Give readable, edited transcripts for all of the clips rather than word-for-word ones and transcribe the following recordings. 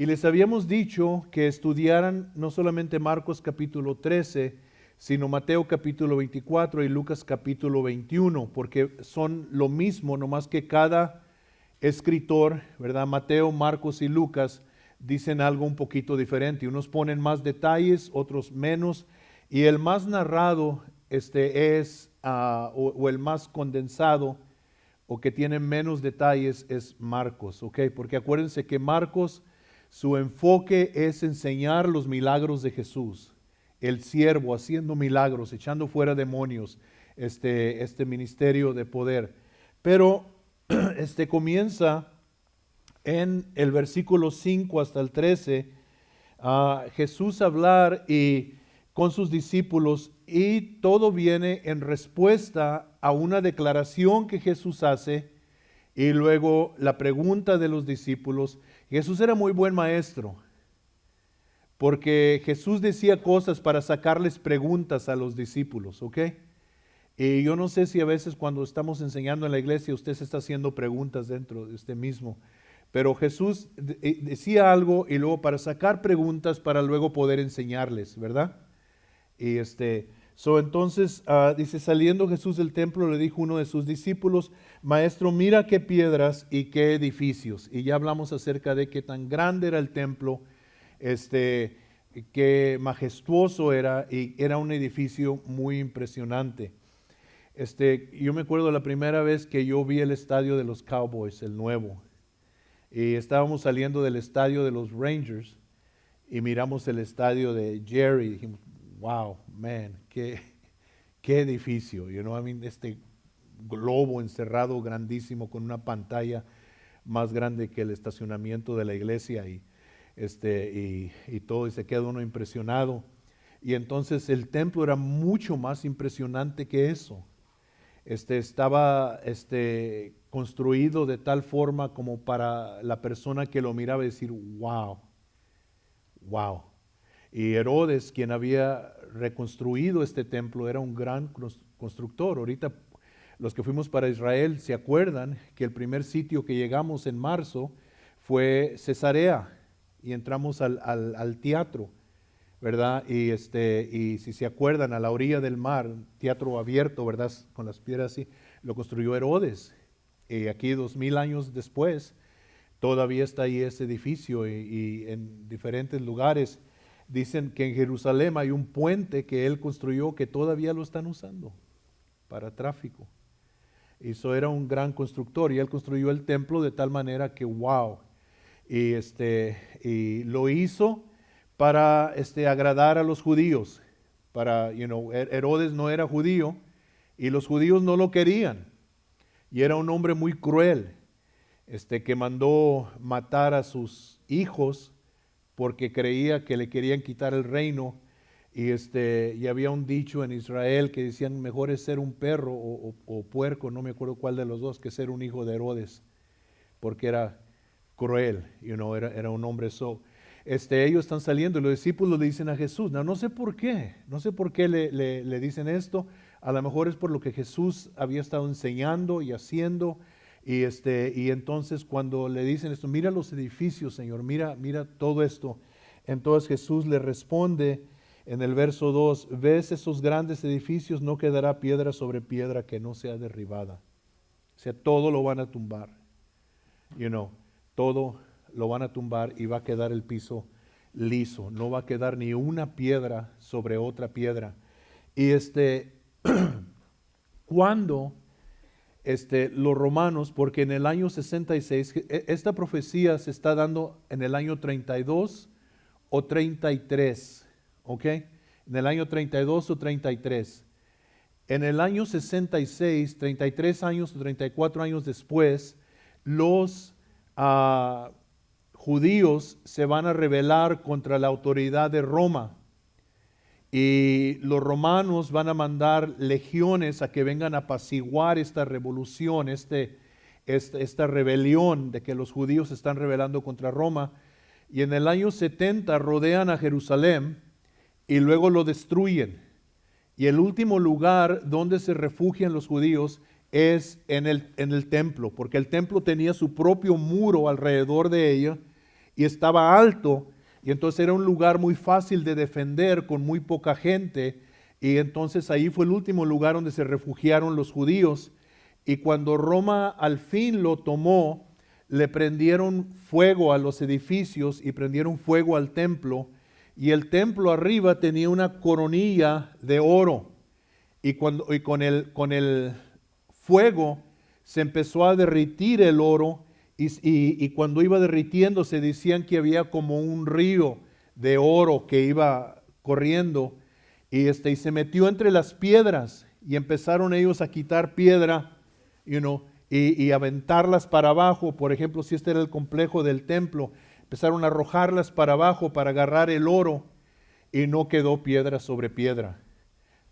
Y les habíamos dicho que estudiaran no solamente Marcos capítulo 13, sino Mateo capítulo 24 y Lucas capítulo 21, porque son lo mismo, nomás que cada escritor, ¿verdad? Mateo, Marcos y Lucas dicen algo un poquito diferente. Unos ponen más detalles, otros menos, y el más narrado o el más condensado o que tiene menos detalles es Marcos, ¿ok? Porque acuérdense que Marcos, su enfoque es enseñar los milagros de Jesús, el siervo haciendo milagros, echando fuera demonios, este ministerio de poder. Pero comienza en el versículo 5 hasta el 13, a Jesús hablar y con sus discípulos, y todo viene en respuesta a una declaración que Jesús hace y luego la pregunta de los discípulos. Jesús era muy buen maestro porque Jesús decía cosas para sacarles preguntas a los discípulos, ¿ok? Y yo no sé si a veces cuando estamos enseñando en la iglesia usted se está haciendo preguntas dentro de usted mismo, pero Jesús decía algo y luego para sacar preguntas para luego poder enseñarles, ¿verdad? Y entonces dice, saliendo Jesús del templo le dijo uno de sus discípulos, maestro, mira qué piedras y qué edificios. Y ya hablamos acerca de qué tan grande era el templo, qué majestuoso era, y era un edificio muy impresionante. Yo me acuerdo la primera vez que yo vi el estadio de los Cowboys, el nuevo, y estábamos saliendo del estadio de los Rangers y miramos el estadio de Jerry y dijimos, wow, man, qué edificio, este globo encerrado grandísimo con una pantalla más grande que el estacionamiento de la iglesia y todo, y se queda uno impresionado. Y entonces el templo era mucho más impresionante que eso. Estaba construido de tal forma como para la persona que lo miraba decir, wow, wow. Y Herodes, quien había reconstruido este templo, era un gran constructor. Ahorita los que fuimos para Israel se acuerdan que el primer sitio que llegamos en marzo fue Cesarea y entramos al teatro, ¿verdad? Y si se acuerdan, a la orilla del mar, teatro abierto, ¿verdad? Con las piedras así, lo construyó Herodes. Y aquí 2000 años después, todavía está ahí ese edificio y en diferentes lugares. Dicen que en Jerusalén hay un puente que él construyó que todavía lo están usando para tráfico. Y eso era un gran constructor y él construyó el templo de tal manera que wow. Y lo hizo para agradar a los judíos. Herodes no era judío y los judíos no lo querían. Y era un hombre muy cruel, que mandó matar a sus hijos porque creía que le querían quitar el reino. Y había un dicho en Israel que decían, mejor es ser un perro o puerco, no me acuerdo cuál de los dos, que ser un hijo de Herodes, porque era cruel, era un hombre ellos están saliendo y los discípulos le dicen a Jesús, no sé por qué le dicen esto, a lo mejor es por lo que Jesús había estado enseñando y haciendo, y entonces cuando le dicen esto, mira los edificios, Señor, mira todo esto, entonces Jesús le responde en el verso 2, ¿ves esos grandes edificios? No quedará piedra sobre piedra que no sea derribada, o sea, todo lo van a tumbar, todo lo van a tumbar y va a quedar el piso liso, no va a quedar ni una piedra sobre otra piedra. Y cuando los romanos, porque en el año 66, esta profecía se está dando en el año 32 o 33, ¿ok? En el año 32 o 33. En el año 66, 33 años o 34 años después, los judíos se van a rebelar contra la autoridad de Roma y los romanos van a mandar legiones a que vengan a apaciguar esta revolución, esta rebelión de que los judíos se están rebelando contra Roma, y en el año 70 rodean a Jerusalén y luego lo destruyen, y el último lugar donde se refugian los judíos es en el templo, porque el templo tenía su propio muro alrededor de ella, y estaba alto, y entonces era un lugar muy fácil de defender con muy poca gente, y entonces ahí fue el último lugar donde se refugiaron los judíos, y cuando Roma al fin lo tomó, le prendieron fuego a los edificios y prendieron fuego al templo, y el templo arriba tenía una coronilla de oro, y con el fuego se empezó a derritir el oro, y cuando iba derritiéndose decían que había como un río de oro que iba corriendo, y se metió entre las piedras, y empezaron ellos a quitar piedra, y aventarlas para abajo. Por ejemplo, si este era el complejo del templo, empezaron a arrojarlas para abajo para agarrar el oro, y no quedó piedra sobre piedra,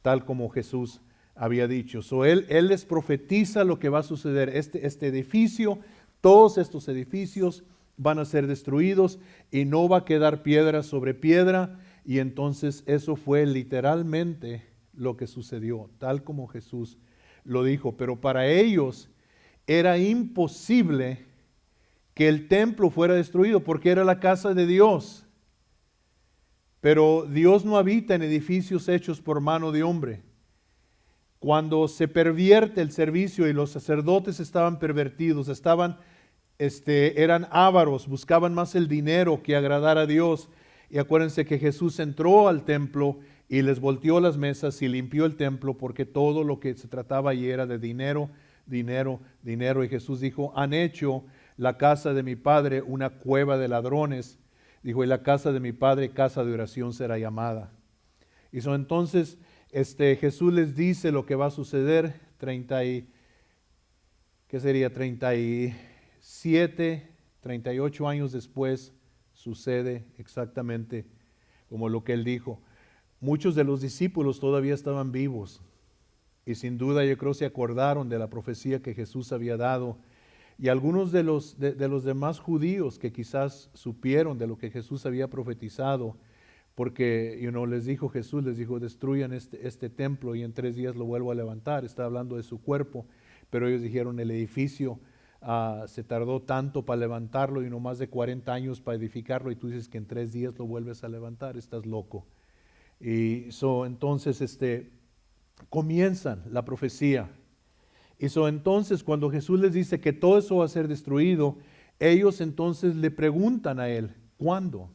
tal como Jesús había dicho. Él les profetiza lo que va a suceder. Este edificio, todos estos edificios van a ser destruidos y no va a quedar piedra sobre piedra. Y entonces eso fue literalmente lo que sucedió, tal como Jesús lo dijo. Pero para ellos era imposible que el templo fuera destruido porque era la casa de Dios. Pero Dios no habita en edificios hechos por mano de hombre. Cuando se pervierte el servicio y los sacerdotes estaban pervertidos, eran ávaros, buscaban más el dinero que agradar a Dios. Y acuérdense que Jesús entró al templo y les volteó las mesas y limpió el templo, porque todo lo que se trataba allí era de dinero, dinero, dinero. Y Jesús dijo: han hecho la casa de mi Padre una cueva de ladrones. Dijo: y la casa de mi Padre, casa de oración será llamada. Y entonces Jesús les dice lo que va a suceder. 37, 38 años después sucede exactamente como lo que él dijo. Muchos de los discípulos todavía estaban vivos, y sin duda yo creo se acordaron de la profecía que Jesús había dado. Y algunos de los demás judíos que quizás supieron de lo que Jesús había profetizado, porque Jesús les dijo: destruyan este templo y en 3 días lo vuelvo a levantar. Está hablando de su cuerpo, pero ellos dijeron: el edificio se tardó tanto para levantarlo y no más de 40 años para edificarlo, y tú dices que en 3 días lo vuelves a levantar, estás loco. Y entonces comienzan la profecía. Y entonces cuando Jesús les dice que todo eso va a ser destruido, ellos entonces le preguntan a él: ¿cuándo?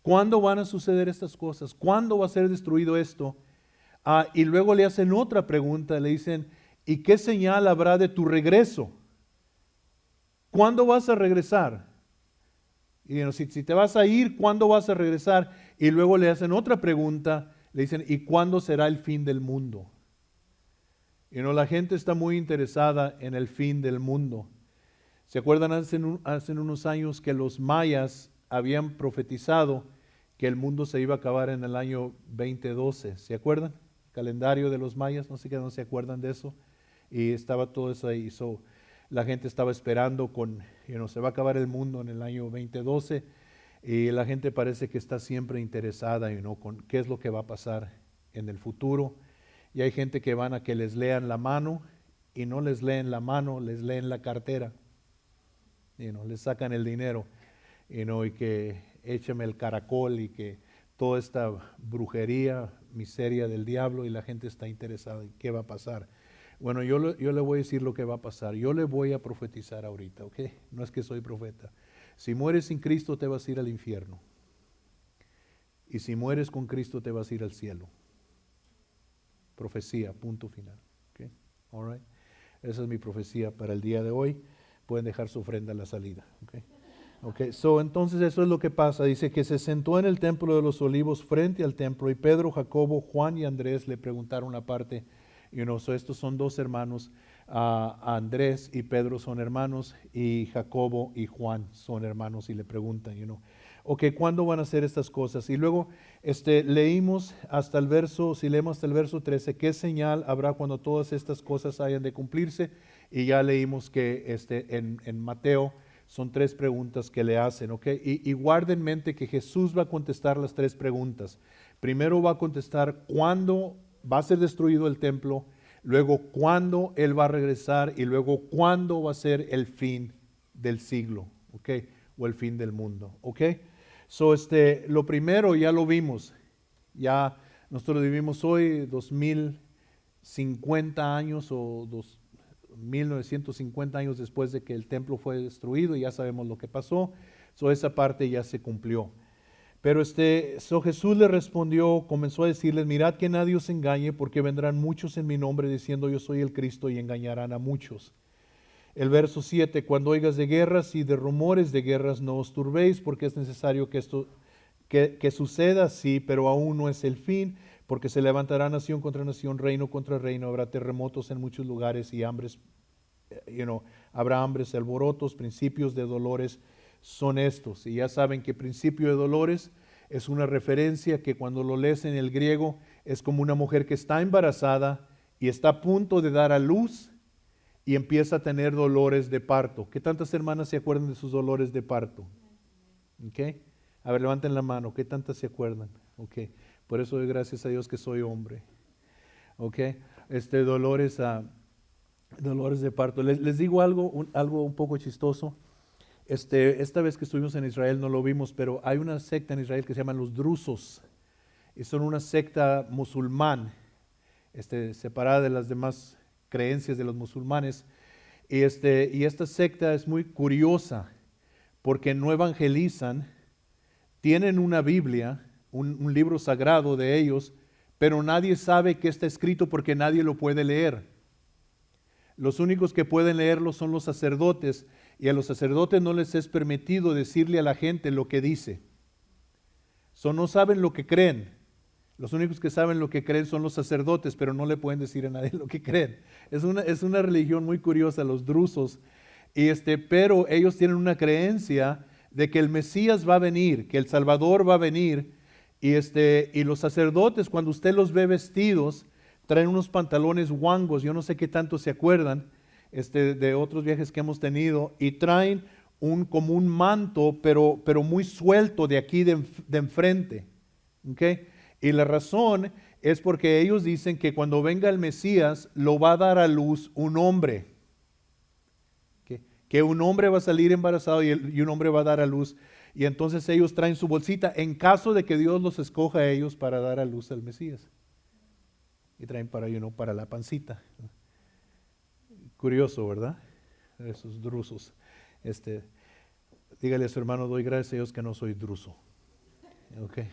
¿Cuándo van a suceder estas cosas? ¿Cuándo va a ser destruido esto? Y luego le hacen otra pregunta, le dicen: ¿y qué señal habrá de tu regreso? ¿Cuándo vas a regresar? Y si te vas a ir, ¿cuándo vas a regresar? Y luego le hacen otra pregunta, le dicen: ¿y cuándo será el fin del mundo? La gente está muy interesada en el fin del mundo. ¿Se acuerdan hace unos años que los mayas habían profetizado que el mundo se iba a acabar en el año 2012? ¿Se acuerdan? Calendario de los mayas, no sé qué, no se acuerdan de eso. Y estaba todo eso ahí. La gente estaba esperando se va a acabar el mundo en el año 2012, y la gente parece que está siempre interesada con qué es lo que va a pasar en el futuro. Y hay gente que van a que les lean la mano, y no les leen la mano, les leen la cartera. Les sacan el dinero, y que échame el caracol, y que toda esta brujería, miseria del diablo, y la gente está interesada en qué va a pasar. Bueno, yo le voy a decir lo que va a pasar. Yo le voy a profetizar ahorita, ¿ok? No es que soy profeta. Si mueres sin Cristo te vas a ir al infierno, y si mueres con Cristo te vas a ir al cielo. Profecía, punto final. Okay. All right. Esa es mi profecía para el día de hoy. Pueden dejar su ofrenda a la salida. Okay. Entonces eso es lo que pasa. Dice que se sentó en el templo de los olivos frente al templo, y Pedro, Jacobo, Juan y Andrés le preguntaron aparte. Estos son 2 hermanos. Andrés y Pedro son hermanos, y Jacobo y Juan son hermanos, y le preguntan, ¿cuándo van a hacer estas cosas? Y luego leímos hasta el verso, si leemos hasta el verso 13, ¿qué señal habrá cuando todas estas cosas hayan de cumplirse? Y ya leímos que en Mateo son 3 preguntas que le hacen, y guarden en mente que Jesús va a contestar las 3 preguntas. Primero va a contestar cuándo va a ser destruido el templo, luego cuándo Él va a regresar, y luego cuándo va a ser el fin del siglo. o el fin del mundo. ¿Ok? So, lo primero ya lo vimos. Ya nosotros vivimos hoy 2050 años o 1950 años después de que el templo fue destruido, y ya sabemos lo que pasó. So, esa parte ya se cumplió. Pero Jesús le respondió, comenzó a decirles, mirad que nadie os engañe, porque vendrán muchos en mi nombre diciendo yo soy el Cristo, y engañarán a muchos. El verso 7, cuando oigas de guerras y de rumores de guerras, no os turbéis, porque es necesario que esto que suceda, sí, pero aún no es el fin, porque se levantará nación contra nación, reino contra reino, habrá terremotos en muchos lugares y hambres, habrá hambres, alborotos, principios de dolores son estos. Y ya saben que principio de dolores es una referencia que cuando lo lees en el griego es como una mujer que está embarazada y está a punto de dar a luz y empieza a tener dolores de parto. ¿Qué tantas hermanas se acuerdan de sus dolores de parto? ¿Okay? A ver, levanten la mano. ¿Qué tantas se acuerdan? Okay. Por eso doy gracias a Dios que soy hombre. Okay. Dolores de parto. Les digo algo un poco chistoso. Esta vez que estuvimos en Israel no lo vimos, pero hay una secta en Israel que se llaman los drusos. Y son una secta musulmán, separada de las demás creencias de los musulmanes. Y esta secta es muy curiosa porque no evangelizan. Tienen una Biblia, un libro sagrado de ellos, pero nadie sabe qué está escrito porque nadie lo puede leer. Los únicos que pueden leerlo son los sacerdotes, y a los sacerdotes no les es permitido decirle a la gente lo que dice. No saben lo que creen. Los únicos que saben lo que creen son los sacerdotes, pero no le pueden decir a nadie lo que creen. Es una religión muy curiosa, los drusos, pero ellos tienen una creencia de que el Mesías va a venir, que el Salvador va a venir, y los sacerdotes, cuando usted los ve vestidos, traen unos pantalones guangos, yo no sé qué tanto se acuerdan de otros viajes que hemos tenido, y traen como un manto, pero muy suelto de aquí de enfrente. ¿Okay? Y la razón es porque ellos dicen que cuando venga el Mesías, lo va a dar a luz un hombre. Que un hombre va a salir embarazado y un hombre va a dar a luz. Y entonces ellos traen su bolsita en caso de que Dios los escoja a ellos para dar a luz al Mesías. Y traen para la pancita. Curioso, ¿verdad? Esos drusos. Dígale a su hermano, doy gracias a Dios que no soy druso. Okay.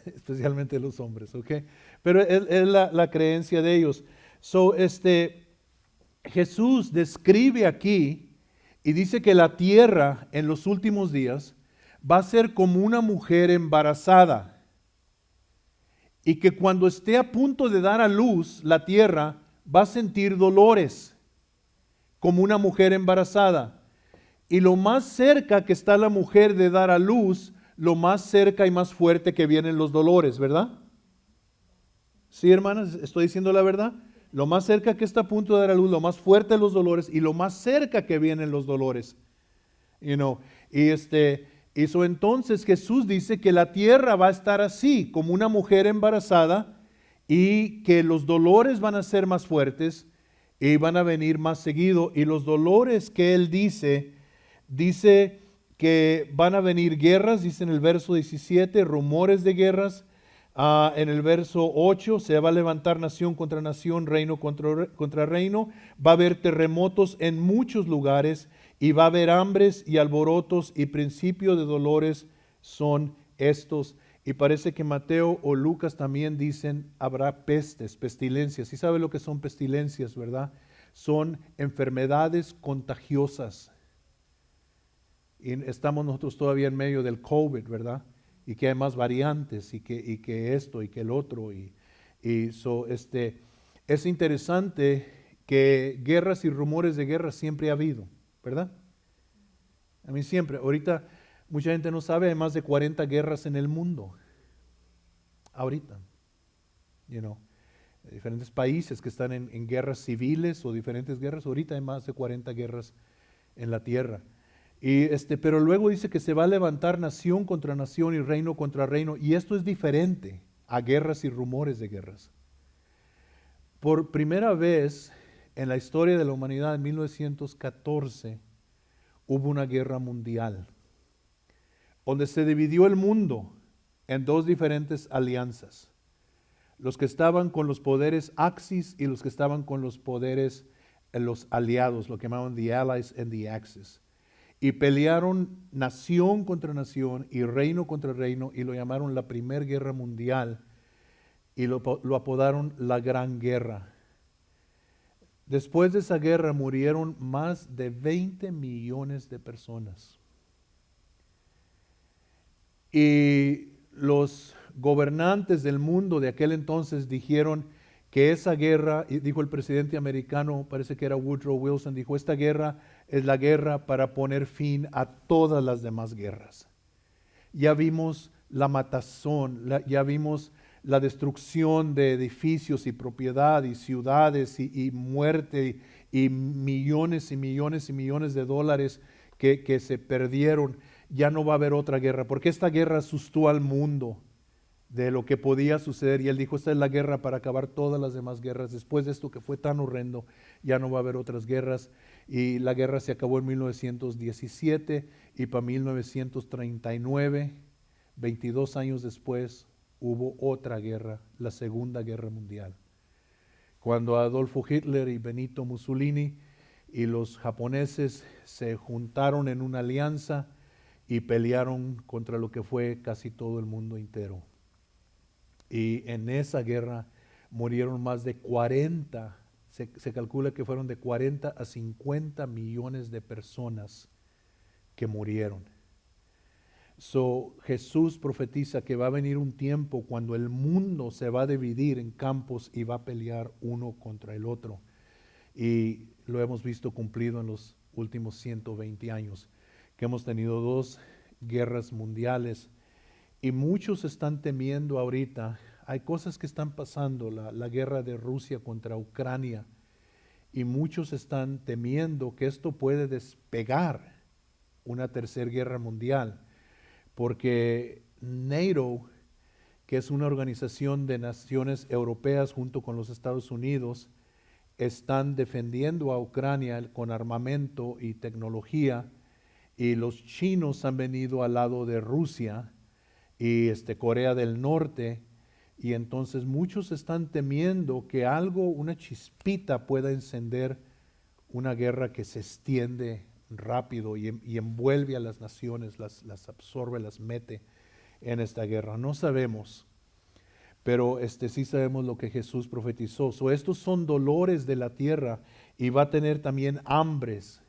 Especialmente los hombres. Okay. Pero es la creencia de ellos. Jesús describe aquí y dice que la tierra en los últimos días va a ser como una mujer embarazada, y que cuando esté a punto de dar a luz, la tierra va a sentir dolores como una mujer embarazada. Y lo más cerca que está la mujer de dar a luz, lo más cerca y más fuerte que vienen los dolores, ¿verdad? ¿Sí, hermanas? ¿Estoy diciendo la verdad? Lo más cerca que está a punto de dar a luz, lo más fuerte los dolores, y lo más cerca que vienen los dolores. Entonces Jesús dice que la tierra va a estar así, como una mujer embarazada, y que los dolores van a ser más fuertes y van a venir más seguido. Y los dolores que él dice que van a venir guerras, dice en el verso 17, rumores de guerras. En el verso 8, se va a levantar nación contra nación, reino contra reino. Va a haber terremotos en muchos lugares, y va a haber hambres y alborotos, y principio de dolores son estos. Y parece que Mateo o Lucas también dicen, habrá pestes, pestilencias. ¿Sí sabe lo que son pestilencias, verdad? Son enfermedades contagiosas. Y estamos nosotros todavía en medio del COVID, ¿verdad? Y que hay más variantes, y que esto y que el otro. Es interesante que guerras y rumores de guerra siempre ha habido, ¿verdad? A mí siempre. Ahorita mucha gente no sabe, hay más de 40 guerras en el mundo. Ahorita. Diferentes países que están en guerras civiles o diferentes guerras. Ahorita hay más de 40 guerras en la tierra. Pero luego dice que se va a levantar nación contra nación y reino contra reino, y esto es diferente a guerras y rumores de guerras. Por primera vez en la historia de la humanidad, en 1914, hubo una guerra mundial. donde se dividió el mundo en dos diferentes alianzas. Los que estaban con los poderes Axis y los que estaban con los poderes, los aliados, lo que llamaban the Allies and the Axis. Y pelearon nación contra nación y reino contra reino y lo llamaron la Primera Guerra Mundial y lo apodaron la Gran Guerra. Después de esa guerra murieron más de 20 millones de personas. Y los gobernantes del mundo de aquel entonces dijeron que esa guerra, y dijo el presidente americano, parece que era Woodrow Wilson, dijo, esta guerra es la guerra para poner fin a todas las demás guerras. Ya vimos la matazón, ya vimos la destrucción de edificios y propiedad y ciudades y muerte y millones y millones y millones de dólares que se perdieron. Ya no va a haber otra guerra, porque esta guerra asustó al mundo de lo que podía suceder, y él dijo, esta es la guerra para acabar todas las demás guerras. Después de esto que fue tan horrendo, ya no va a haber otras guerras, y la guerra se acabó en 1917, y para 1939, 22 años después, hubo otra guerra, la Segunda Guerra Mundial, cuando Adolfo Hitler y Benito Mussolini y los japoneses se juntaron en una alianza y pelearon contra lo que fue casi todo el mundo entero. Y en esa guerra murieron más de 40, se calcula que fueron de 40 a 50 millones de personas que murieron. Jesús profetiza que va a venir un tiempo cuando el mundo se va a dividir en campos y va a pelear uno contra el otro. Y lo hemos visto cumplido en los últimos 120 años, que hemos tenido 2 guerras mundiales. Y muchos están temiendo ahorita, hay cosas que están pasando, la guerra de Rusia contra Ucrania, y muchos están temiendo que esto puede despegar una tercera guerra mundial, porque NATO, que es una organización de naciones europeas junto con los Estados Unidos, están defendiendo a Ucrania con armamento y tecnología, y los chinos han venido al lado de Rusia y Corea del Norte, y entonces muchos están temiendo que algo, una chispita pueda encender una guerra que se extiende rápido y envuelve a las naciones, las absorbe, las mete en esta guerra. No sabemos, pero sí sabemos lo que Jesús profetizó. Estos son dolores de la tierra, y va a tener también hambres.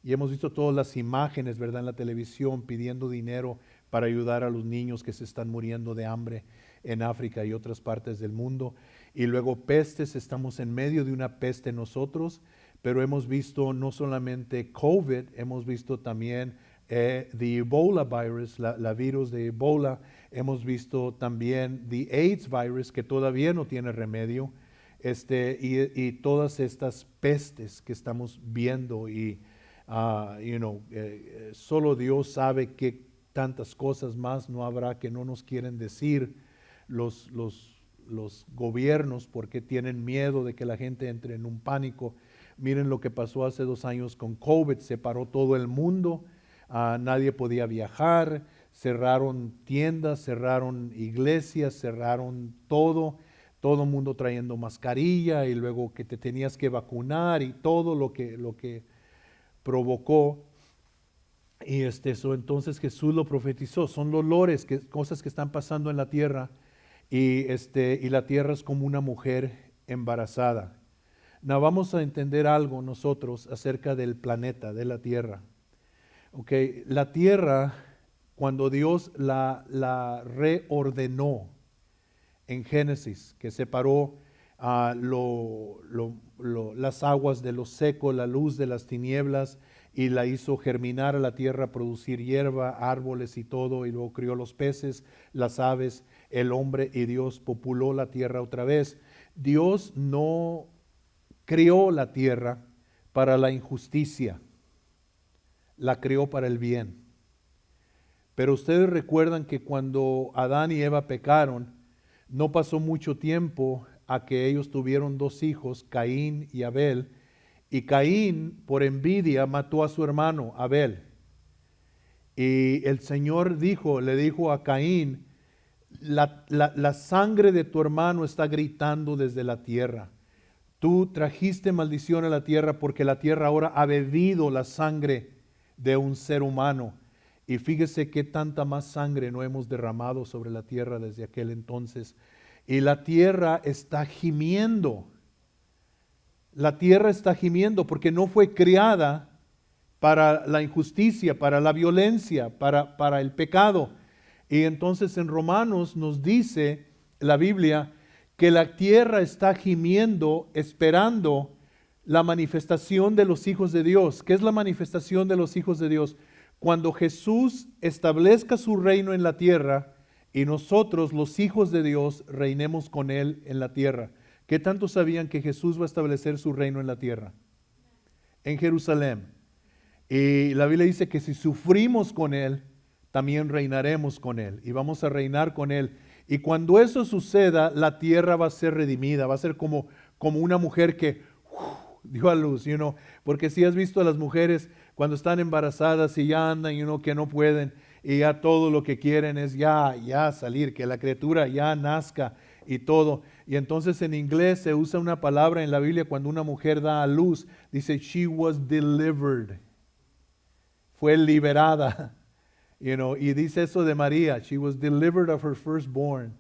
Y hemos visto todas las imágenes, ¿verdad?, en la televisión pidiendo dinero para ayudar a los niños que se están muriendo de hambre en África y otras partes del mundo. Y luego pestes, estamos en medio de una peste nosotros, pero hemos visto no solamente COVID, hemos visto también the Ebola virus, la virus de Ebola, hemos visto también the AIDS virus, que todavía no tiene remedio, y todas estas pestes que estamos viendo, y solo Dios sabe qué tantas cosas más no habrá que no nos quieren decir los gobiernos, porque tienen miedo de que la gente entre en un pánico. Miren lo que pasó hace 2 años con COVID, se paró todo el mundo, nadie podía viajar, cerraron tiendas, cerraron iglesias, cerraron todo el mundo trayendo mascarilla, y luego que te tenías que vacunar y todo lo que provocó. Y entonces Jesús lo profetizó, son dolores, cosas que están pasando en la tierra, y la tierra es como una mujer embarazada. Now vamos a entender algo nosotros acerca del planeta, de la tierra. Okay, la tierra, cuando Dios la reordenó en Génesis, que separó las aguas de lo seco, la luz de las tinieblas, y la hizo germinar a la tierra, producir hierba, árboles y todo, y luego crió los peces, las aves, el hombre, y Dios populó la tierra otra vez. Dios no creó la tierra para la injusticia, la creó para el bien. Pero ustedes recuerdan que cuando Adán y Eva pecaron, no pasó mucho tiempo a que ellos tuvieron 2 hijos, Caín y Abel, y Caín por envidia mató a su hermano Abel. Y el Señor le dijo a Caín, la sangre de tu hermano está gritando desde la tierra. Tú trajiste maldición a la tierra porque la tierra ahora ha bebido la sangre de un ser humano. Y fíjese qué tanta más sangre no hemos derramado sobre la tierra desde aquel entonces. Y la tierra está gimiendo. La tierra está gimiendo porque no fue criada para la injusticia, para la violencia, para el pecado. Y entonces en Romanos nos dice la Biblia que la tierra está gimiendo, esperando la manifestación de los hijos de Dios. ¿Qué es la manifestación de los hijos de Dios? Cuando Jesús establezca su reino en la tierra y nosotros, los hijos de Dios, reinemos con Él en la tierra. ¿Qué tanto sabían que Jesús va a establecer su reino en la tierra? En Jerusalén. Y la Biblia dice que si sufrimos con Él, también reinaremos con Él y vamos a reinar con Él. Y cuando eso suceda, la tierra va a ser redimida, va a ser como una mujer que dio a luz, porque si has visto a las mujeres cuando están embarazadas y ya andan, que no pueden y ya todo lo que quieren es ya salir, que la criatura ya nazca y todo. Y entonces en inglés se usa una palabra en la Biblia cuando una mujer da a luz, dice she was delivered, fue liberada. Y dice eso de María, she was delivered of her firstborn,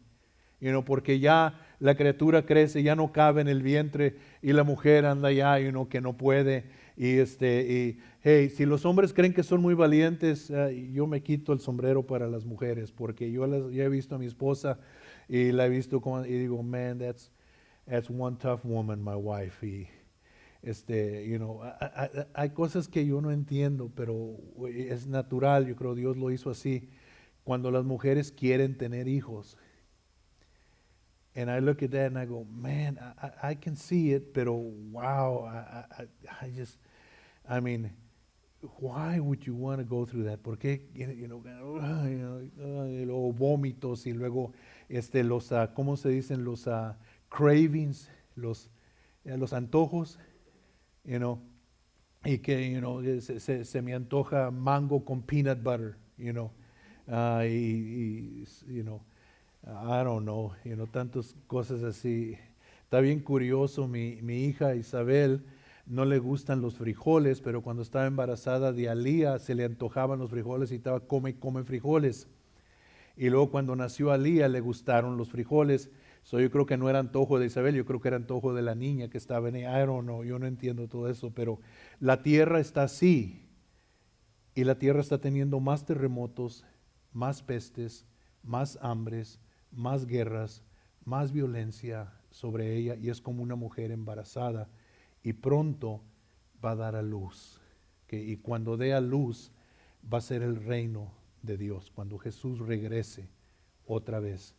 porque ya la criatura crece, ya no cabe en el vientre y la mujer anda ya, que no puede. Y hey, si los hombres creen que son muy valientes, yo me quito el sombrero para las mujeres, porque yo he visto a mi esposa y la he visto y digo, man, that's one tough woman, my wife. Y hay cosas que yo no entiendo, pero es natural, yo creo Dios lo hizo así. Cuando las mujeres quieren tener hijos. And I look at that and I go, man, I can see it, pero wow, I mean, why would you want to go through that? ¿Por qué, luego vómitos y luego los, ¿cómo se dicen? Los cravings, los antojos. Y que, se me antoja mango con peanut butter, I don't know, tantas cosas así. Está bien curioso, mi hija Isabel no le gustan los frijoles, pero cuando estaba embarazada de Alía se le antojaban los frijoles y estaba come frijoles. Y luego cuando nació Alía le gustaron los frijoles. Yo creo que no era antojo de Isabel, yo creo que era antojo de la niña que estaba en ella. I don't know, yo no entiendo todo eso, pero la tierra está así. Y la tierra está teniendo más terremotos, más pestes, más hambres, más guerras, más violencia sobre ella. Y es como una mujer embarazada. Y pronto va a dar a luz. Y cuando dé a luz va a ser el reino de Dios. Cuando Jesús regrese otra vez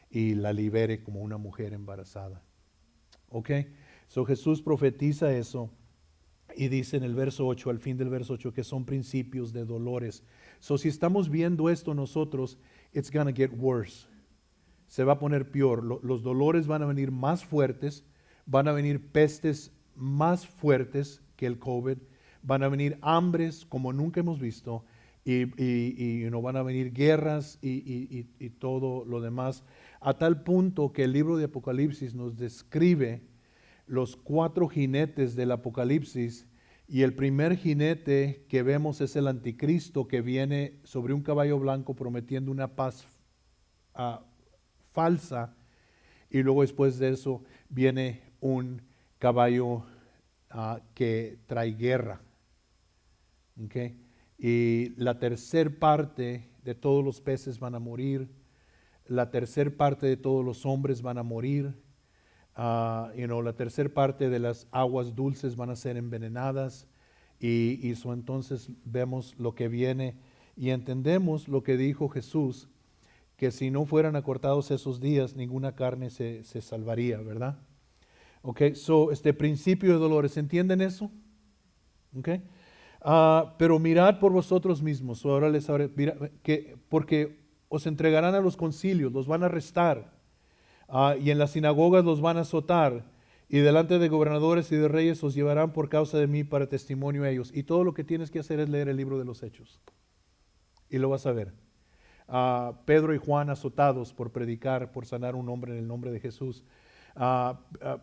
y la libere como una mujer embarazada. ¿Ok? So Jesús profetiza eso y dice en el verso 8, al fin del verso 8, que son principios de dolores. So si estamos viendo esto nosotros, it's gonna get worse. Se va a poner peor. Los dolores van a venir más fuertes, van a venir pestes más fuertes que el COVID, van a venir hambres como nunca hemos visto y van a venir guerras y todo lo demás, a tal punto que el libro de Apocalipsis nos describe los 4 jinetes del Apocalipsis, y el primer jinete que vemos es el anticristo que viene sobre un caballo blanco prometiendo una paz falsa, y luego después de eso viene un caballo que trae guerra. ¿Okay? Y la tercer parte de todos los peces van a morir, la tercer parte de todos los hombres van a morir, la tercer parte de las aguas dulces van a ser envenenadas, y entonces vemos lo que viene y entendemos lo que dijo Jesús, que si no fueran acortados esos días, ninguna carne se salvaría, ¿verdad? Ok, so este principio de dolores, ¿entienden eso? Ok. Pero mirad por vosotros mismos. Ahora les habré, porque os entregarán a los concilios, los van a arrestar, y en las sinagogas los van a azotar, y delante de gobernadores y de reyes os llevarán por causa de mí para testimonio a ellos. Y todo lo que tienes que hacer es leer el libro de los Hechos. y lo vas a ver. Pedro y Juan azotados por predicar, por sanar un hombre en el nombre de Jesús.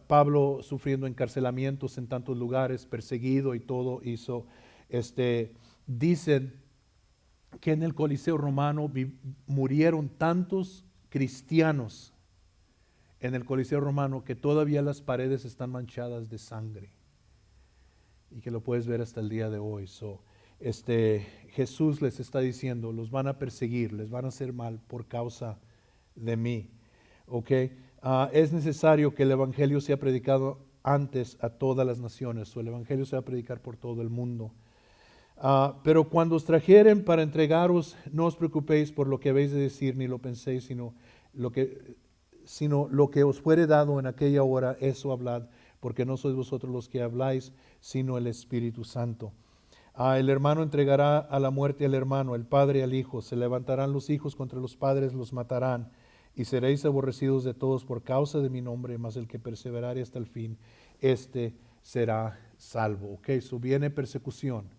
Pablo sufriendo encarcelamientos en tantos lugares, perseguido y todo hizo. Dicen que en el Coliseo romano murieron tantos cristianos en el Coliseo romano que todavía las paredes están manchadas de sangre y que lo puedes ver hasta el día de hoy. Jesús les está diciendo, los van a perseguir, les van a hacer mal por causa de mí. Es necesario que el Evangelio sea predicado antes a todas las naciones, o el Evangelio se va a predicar por todo el mundo. Pero cuando os trajeren para entregaros, no os preocupéis por lo que habéis de decir, ni lo penséis, sino lo que os fuere dado en aquella hora, eso hablad, porque no sois vosotros los que habláis, sino el Espíritu Santo. El hermano entregará a la muerte al hermano, el padre al hijo, se levantarán los hijos contra los padres, los matarán, y seréis aborrecidos de todos por causa de mi nombre, mas el que perseverare hasta el fin, este será salvo. Viene persecución.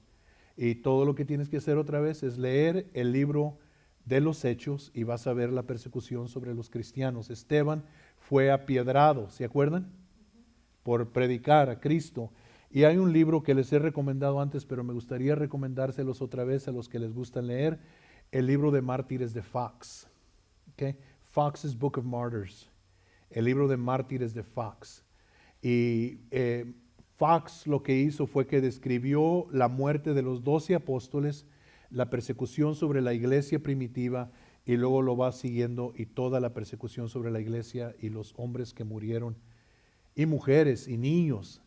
Y todo lo que tienes que hacer otra vez es leer el libro de los Hechos y vas a ver la persecución sobre los cristianos. Esteban fue apiedrado, ¿se acuerdan? Por predicar a Cristo. Y hay un libro que les he recomendado antes, pero me gustaría recomendárselos otra vez a los que les gusta leer, el libro de Mártires de Fox. Fox's Book of Martyrs, el libro de Mártires de Fox. Y Fox lo que hizo fue que describió la muerte de los 12 apóstoles, la persecución sobre la iglesia primitiva, y luego lo va siguiendo y toda la persecución sobre la iglesia y los hombres que murieron, y mujeres y niños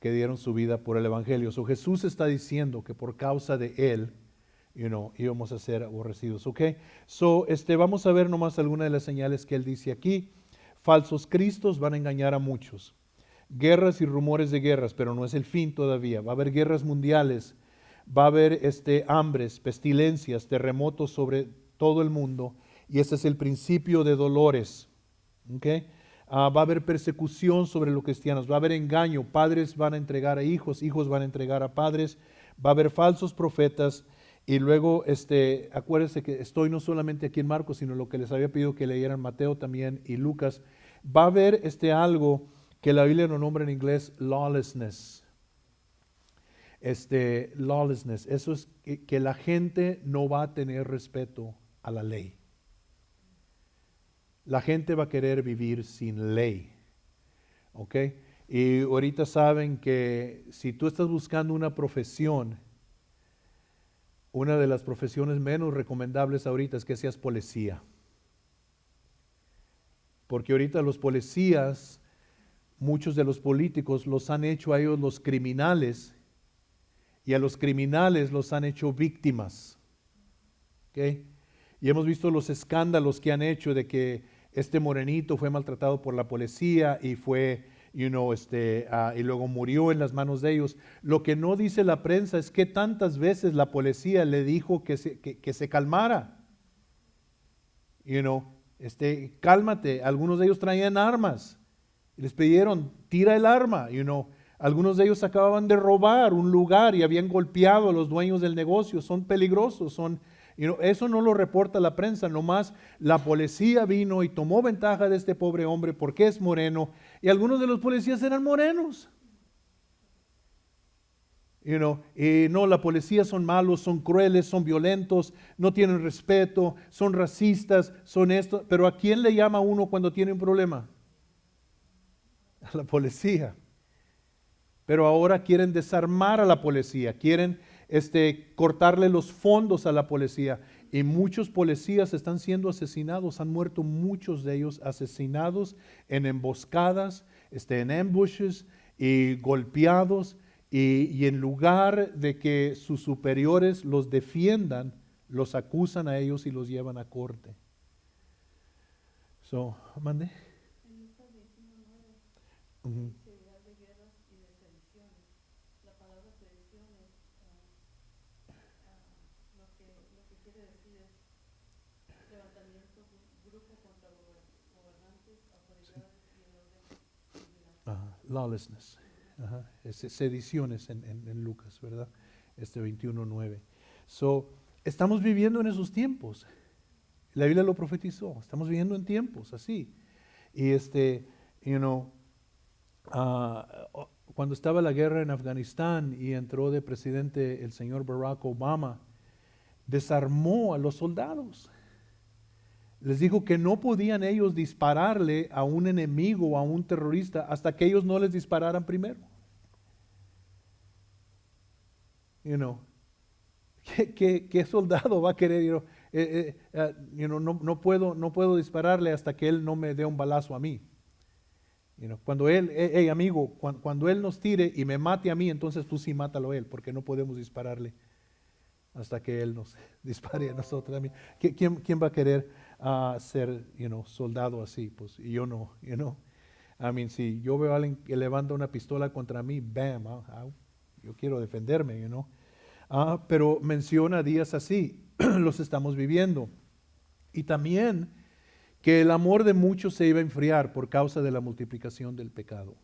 que dieron su vida por el Evangelio. Jesús está diciendo que por causa de Él, íbamos a ser aborrecidos. Vamos a ver nomás algunas de las señales que Él dice aquí. Falsos cristos van a engañar a muchos. Guerras y rumores de guerras, pero no es el fin todavía. Va a haber guerras mundiales, va a haber hambres, pestilencias, terremotos sobre todo el mundo, y este es el principio de dolores. Va a haber persecución sobre los cristianos, va a haber engaño, padres van a entregar a hijos, hijos van a entregar a padres, va a haber falsos profetas, y luego acuérdense que estoy no solamente aquí en Marcos, sino lo que les había pedido que leyeran Mateo también y Lucas. Va a haber algo que la Biblia lo nombra en inglés lawlessness. Lawlessness, eso es que la gente no va a tener respeto a la ley. La gente va a querer vivir sin ley. Y ahorita saben que si tú estás buscando una profesión, una de las profesiones menos recomendables ahorita es que seas policía. Porque ahorita los policías, muchos de los políticos los han hecho a ellos los criminales, y a los criminales los han hecho víctimas. Y hemos visto los escándalos que han hecho de que este morenito fue maltratado por la policía y fue, y luego murió en las manos de ellos. Lo que no dice la prensa es que tantas veces la policía le dijo que se calmara. Cálmate. Algunos de ellos traían armas. Y les pidieron, tira el arma. Algunos de ellos acababan de robar un lugar y habían golpeado a los dueños del negocio. Son peligrosos, eso no lo reporta la prensa, nomás la policía vino y tomó ventaja de este pobre hombre porque es moreno, y algunos de los policías eran morenos. Y no, la policía son malos, son crueles, son violentos, no tienen respeto, son racistas, son esto. Pero ¿a quién le llama uno cuando tiene un problema? A la policía. Pero ahora quieren desarmar a la policía, quieren cortarle los fondos a la policía, y muchos policías están siendo asesinados, han muerto muchos de ellos asesinados en emboscadas, en ambushes y golpeados, y en lugar de que sus superiores los defiendan, los acusan a ellos y los llevan a corte. ¿Mande? Uh-huh. Lawlessness. Sediciones en Lucas, ¿verdad? 21:9. estamos viviendo en esos tiempos. La Biblia lo profetizó. Estamos viviendo en tiempos así. Y cuando estaba la guerra en Afganistán y entró de presidente el señor Barack Obama, desarmó a los soldados. Les dijo que no podían ellos dispararle a un enemigo o a un terrorista hasta que ellos no les dispararan primero. ¿Qué soldado va a querer? No puedo dispararle hasta que él no me dé un balazo a mí. Cuando él, amigo, cuando él nos tire y me mate a mí, entonces tú sí mátalo a él, porque no podemos dispararle hasta que él nos dispare a nosotros. A mí. ¿Quién va a querer ser, soldado así? Pues y yo no, si yo veo a alguien que levanta una pistola contra mí, bam, yo quiero defenderme, pero menciona días así, los estamos viviendo. Y también que el amor de muchos se iba a enfriar por causa de la multiplicación del pecado.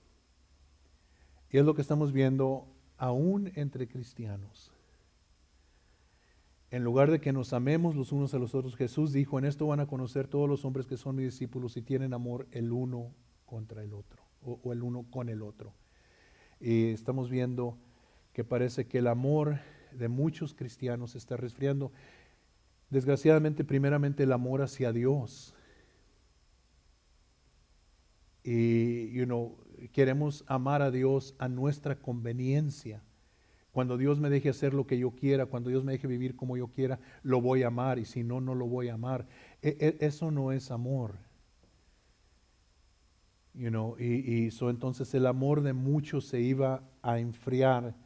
Y es lo que estamos viendo aún entre cristianos. En lugar de que nos amemos los unos a los otros, Jesús dijo, en esto van a conocer todos los hombres que son mis discípulos si tienen amor el uno contra el otro, o el uno con el otro. Y estamos viendo que parece que el amor de muchos cristianos se está resfriando. Desgraciadamente, primeramente el amor hacia Dios. Y queremos amar a Dios a nuestra conveniencia. Cuando Dios me deje hacer lo que yo quiera, cuando Dios me deje vivir como yo quiera, lo voy a amar, y si no, no lo voy a amar. Eso no es amor. Entonces el amor de muchos se iba a enfriar,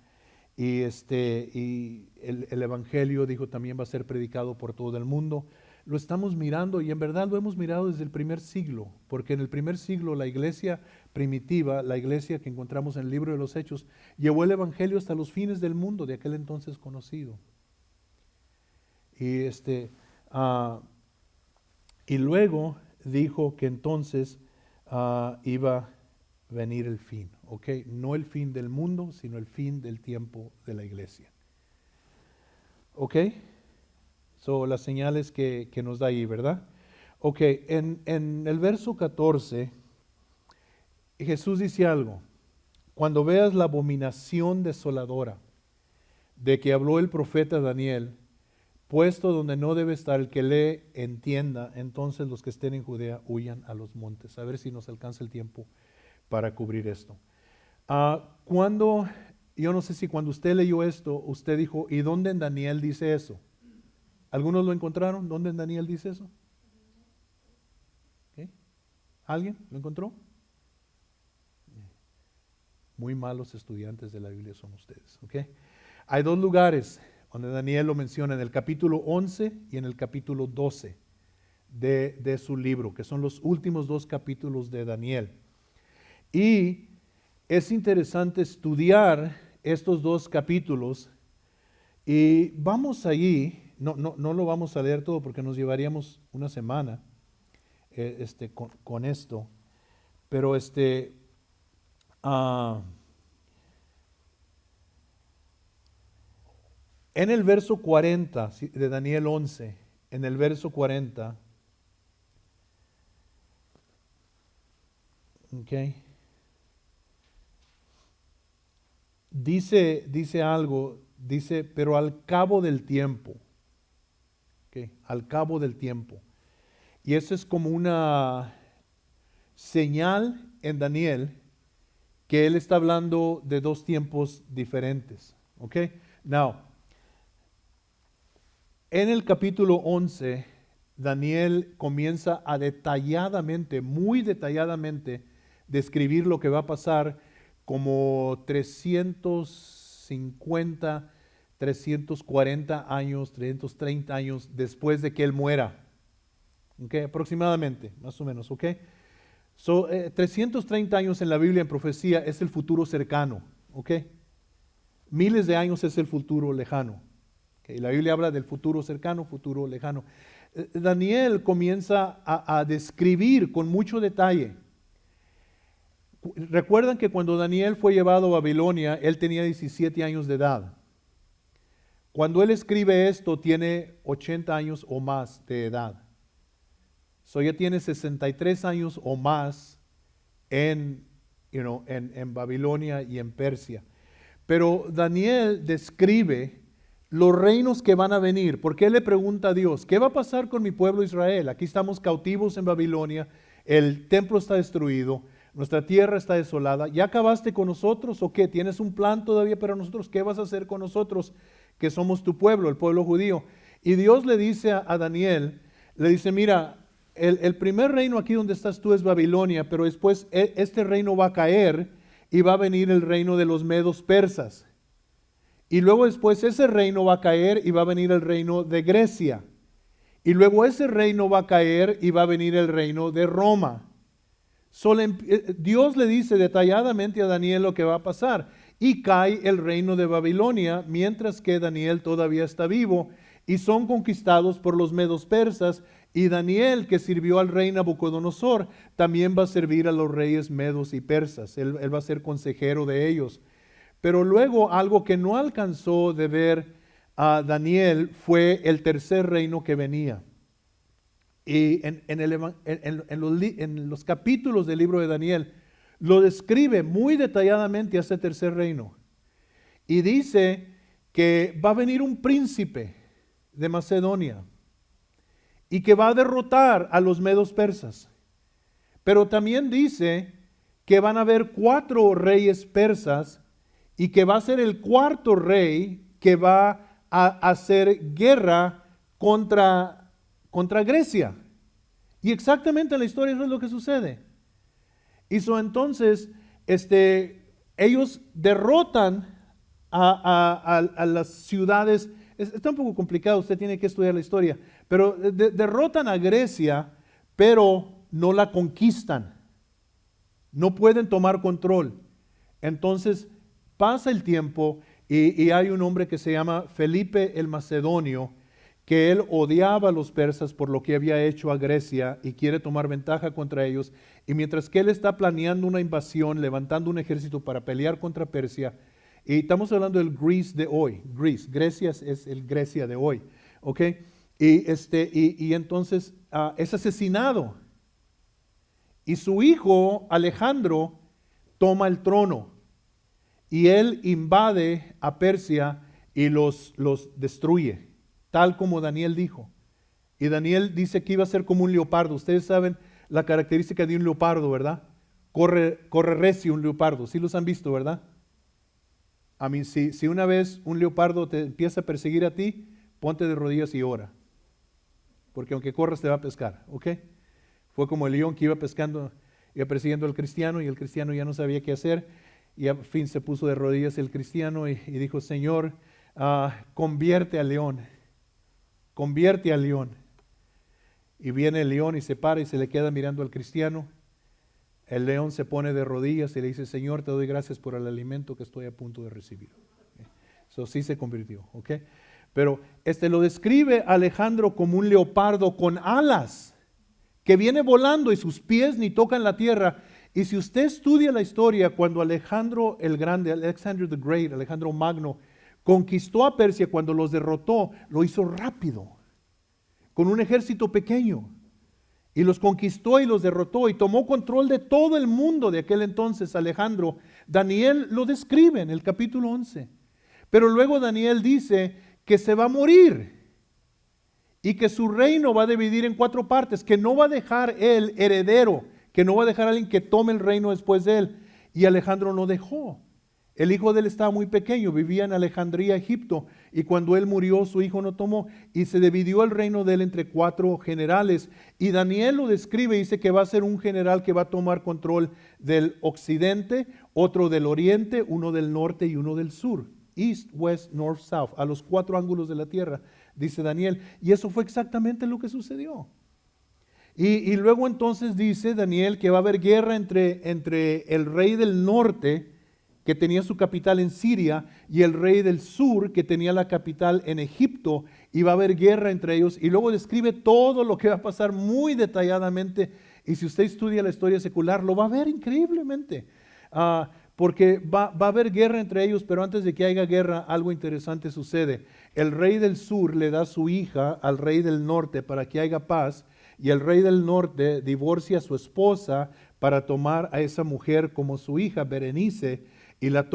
y el evangelio, dijo, también va a ser predicado por todo el mundo. Lo estamos mirando, y en verdad lo hemos mirado desde el primer siglo, porque en el primer siglo la iglesia primitiva, la iglesia que encontramos en el libro de los Hechos, llevó el evangelio hasta los fines del mundo de aquel entonces conocido. Y luego dijo que entonces iba a venir el fin, ¿ok? No el fin del mundo, sino el fin del tiempo de la iglesia. ¿Ok? Son las señales que nos da ahí, ¿verdad? Ok, en el verso 14, Jesús dice algo. Cuando veas la abominación desoladora de que habló el profeta Daniel, puesto donde no debe estar, el que lee entienda, entonces los que estén en Judea huyan a los montes. A ver si nos alcanza el tiempo para cubrir esto. Yo no sé si cuando usted leyó esto, usted dijo, ¿y dónde en Daniel dice eso? ¿Algunos lo encontraron? ¿Dónde en Daniel dice eso? ¿Okay? ¿Alguien lo encontró? Muy malos estudiantes de la Biblia son ustedes. ¿Okay? Hay dos lugares donde Daniel lo menciona, en el capítulo 11 y en el capítulo 12 de su libro, que son los últimos dos capítulos de Daniel. Y es interesante estudiar estos dos capítulos, y vamos allí. No lo vamos a leer todo porque nos llevaríamos una semana con esto, pero en el verso 40 de Daniel 11, en el verso 40, okay, dice algo, dice, pero al cabo del tiempo. Al cabo del tiempo. Y eso es como una señal en Daniel que él está hablando de dos tiempos diferentes. Now, en el capítulo 11, Daniel comienza a muy detalladamente, describir lo que va a pasar como 350 340 años, 330 años después de que él muera. Aproximadamente, más o menos. 330 años en la Biblia en profecía es el futuro cercano. Miles de años es el futuro lejano. La Biblia habla del futuro cercano, futuro lejano. Daniel comienza a describir con mucho detalle. Recuerdan que cuando Daniel fue llevado a Babilonia, él tenía 17 años de edad. Cuando él escribe esto, tiene 80 años o más de edad. Ya tiene 63 años o más en Babilonia y en Persia. Pero Daniel describe los reinos que van a venir, porque él le pregunta a Dios, ¿qué va a pasar con mi pueblo Israel? Aquí estamos cautivos en Babilonia, el templo está destruido, nuestra tierra está desolada. ¿Ya acabaste con nosotros o qué? ¿Tienes un plan todavía para nosotros? ¿Qué vas a hacer con nosotros que somos tu pueblo, el pueblo judío? Y Dios le dice a Daniel, le dice, mira, el primer reino aquí donde estás tú es Babilonia, pero después este reino va a caer y va a venir el reino de los medos persas. Y luego después ese reino va a caer y va a venir el reino de Grecia. Y luego ese reino va a caer y va a venir el reino de Roma. Dios le dice detalladamente a Daniel lo que va a pasar. Y cae el reino de Babilonia mientras que Daniel todavía está vivo y son conquistados por los medos persas. Y Daniel, que sirvió al rey Nabucodonosor, también va a servir a los reyes medos y persas. Él va a ser consejero de ellos. Pero luego algo que no alcanzó de ver a Daniel fue el tercer reino que venía. Y en los capítulos del libro de Daniel lo describe muy detalladamente a ese tercer reino. Y dice que va a venir un príncipe de Macedonia y que va a derrotar a los medos persas. Pero también dice que van a haber 4 reyes persas y que va a ser el cuarto rey que va a hacer guerra contra Grecia. Y exactamente en la historia eso es lo que sucede. Entonces, ellos derrotan a las ciudades. Está un poco complicado, usted tiene que estudiar la historia. Pero derrotan a Grecia, pero no la conquistan. No pueden tomar control. Entonces, pasa el tiempo y hay un hombre que se llama Felipe el Macedonio, que él odiaba a los persas por lo que había hecho a Grecia y quiere tomar ventaja contra ellos. Y mientras que él está planeando una invasión, levantando un ejército para pelear contra Persia, y estamos hablando del Greece de hoy. Grecia es el Grecia de hoy. ¿Ok? Y entonces es asesinado. Y su hijo Alejandro toma el trono. Y él invade a Persia y los destruye, tal como Daniel dijo. Y Daniel dice que iba a ser como un leopardo. Ustedes saben la característica de un leopardo, ¿verdad? Corre recio un leopardo. ¿Sí los han visto, verdad? A mí, si una vez un leopardo te empieza a perseguir a ti, ponte de rodillas y ora. Porque aunque corras te va a pescar, ¿ok? Fue como el león que iba pescando, iba persiguiendo al cristiano y el cristiano ya no sabía qué hacer. Y al fin se puso de rodillas el cristiano y dijo, Señor, convierte al león. Convierte al león. Y viene el león y se para y se le queda mirando al cristiano. El león se pone de rodillas y le dice, Señor, te doy gracias por el alimento que estoy a punto de recibir. Eso sí se convirtió, ¿ok? Pero lo describe Alejandro como un leopardo con alas, que viene volando y sus pies ni tocan la tierra. Y si usted estudia la historia, cuando Alejandro el Grande, Alexander the Great, Alejandro Magno, conquistó a Persia, cuando los derrotó, lo hizo rápido, con un ejército pequeño. Y los conquistó y los derrotó y tomó control de todo el mundo de aquel entonces, Alejandro. Daniel lo describe en el capítulo 11. Pero luego Daniel dice que se va a morir y que su reino va a dividir en 4 partes, que no va a dejar el heredero, que no va a dejar a alguien que tome el reino después de él. Y Alejandro no dejó. El hijo de él estaba muy pequeño, vivía en Alejandría, Egipto, y cuando él murió, su hijo no tomó, y se dividió el reino de él entre 4 generales. Y Daniel lo describe, dice que va a ser un general que va a tomar control del occidente, otro del oriente, uno del norte y uno del sur. East, west, north, south, a los 4 ángulos de la tierra, dice Daniel. Y eso fue exactamente lo que sucedió. Y luego entonces dice Daniel que va a haber guerra entre el rey del norte, que tenía su capital en Siria, y el rey del sur, que tenía la capital en Egipto, y va a haber guerra entre ellos. Y luego describe todo lo que va a pasar muy detalladamente. Y si usted estudia la historia secular, lo va a ver increíblemente. porque va a haber guerra entre ellos, pero antes de que haya guerra, algo interesante sucede. El rey del sur le da su hija al rey del norte para que haya paz, y el rey del norte divorcia a su esposa para tomar a esa mujer como su hija, Berenice, y la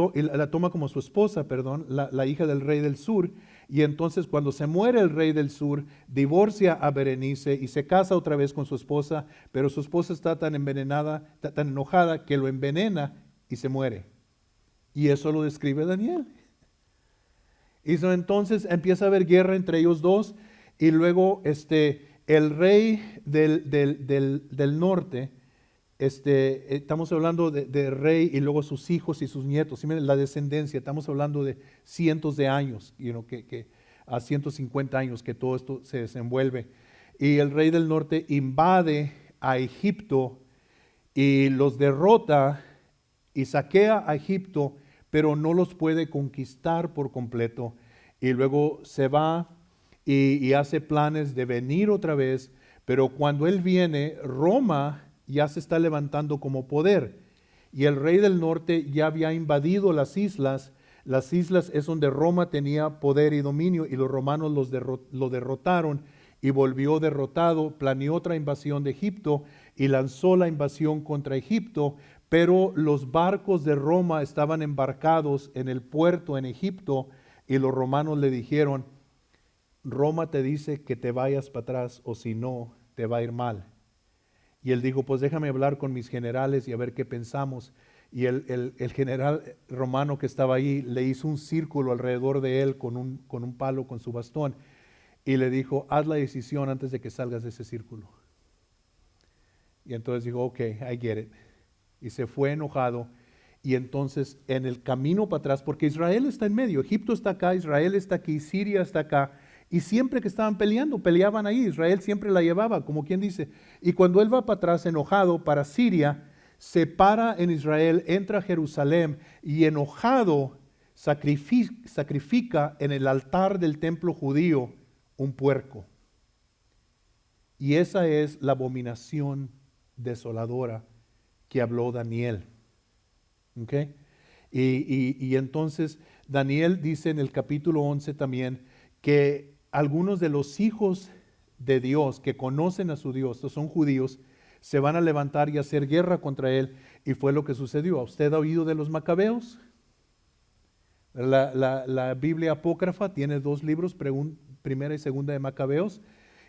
toma como su esposa, perdón, la hija del rey del sur. Y entonces cuando se muere el rey del sur, divorcia a Berenice y se casa otra vez con su esposa, pero su esposa está tan envenenada, tan enojada, que lo envenena y se muere. Y eso lo describe Daniel. Y entonces empieza a haber guerra entre ellos dos, y luego el rey del norte, estamos hablando de rey y luego sus hijos y sus nietos, ¿sí? La descendencia, estamos hablando de cientos de años, que a 150 años que todo esto se desenvuelve. Y el rey del norte invade a Egipto y los derrota y saquea a Egipto, pero no los puede conquistar por completo. Y luego se va y hace planes de venir otra vez, pero cuando él viene, Roma ya se está levantando como poder. Y el rey del norte ya había invadido las islas. Las islas es donde Roma tenía poder y dominio, y los romanos lo derrotaron, y volvió derrotado, planeó otra invasión de Egipto y lanzó la invasión contra Egipto, pero los barcos de Roma estaban embarcados en el puerto en Egipto, y los romanos le dijeron: Roma te dice que te vayas para atrás, o si no, te va a ir mal. Y él dijo: pues déjame hablar con mis generales y a ver qué pensamos. Y el general romano que estaba ahí le hizo un círculo alrededor de él con un palo, con su bastón, y le dijo: haz la decisión antes de que salgas de ese círculo. Y entonces dijo: ok, I get it. Y se fue enojado. Y entonces en el camino para atrás, porque Israel está en medio, Egipto está acá, Israel está aquí, Siria está acá, y siempre que estaban peleando, peleaban ahí, Israel siempre la llevaba, como quien dice. Y cuando él va para atrás enojado para Siria, se para en Israel, entra a Jerusalén y enojado sacrifica en el altar del templo judío un puerco. Y esa es la abominación desoladora que habló Daniel. ¿Okay? Y entonces Daniel dice en el capítulo 11 también que algunos de los hijos de Dios que conocen a su Dios, estos son judíos, se van a levantar y hacer guerra contra él, y fue lo que sucedió. ¿Usted ha oído de los macabeos? La Biblia apócrifa tiene dos libros, primera y segunda de Macabeos,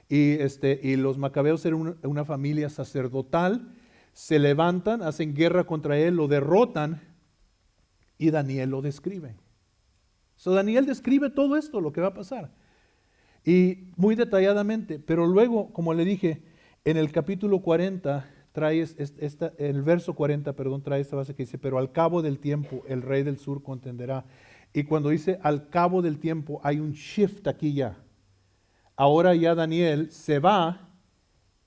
y los macabeos eran una familia sacerdotal. Se levantan, hacen guerra contra él, lo derrotan, y Daniel lo describe. Daniel describe todo esto, lo que va a pasar, y muy detalladamente. Pero luego, como le dije, en el capítulo 40, el verso 40, perdón, trae esta base que dice: pero al cabo del tiempo el rey del sur contenderá. Y cuando dice al cabo del tiempo, hay un shift aquí ya. Ahora ya Daniel se va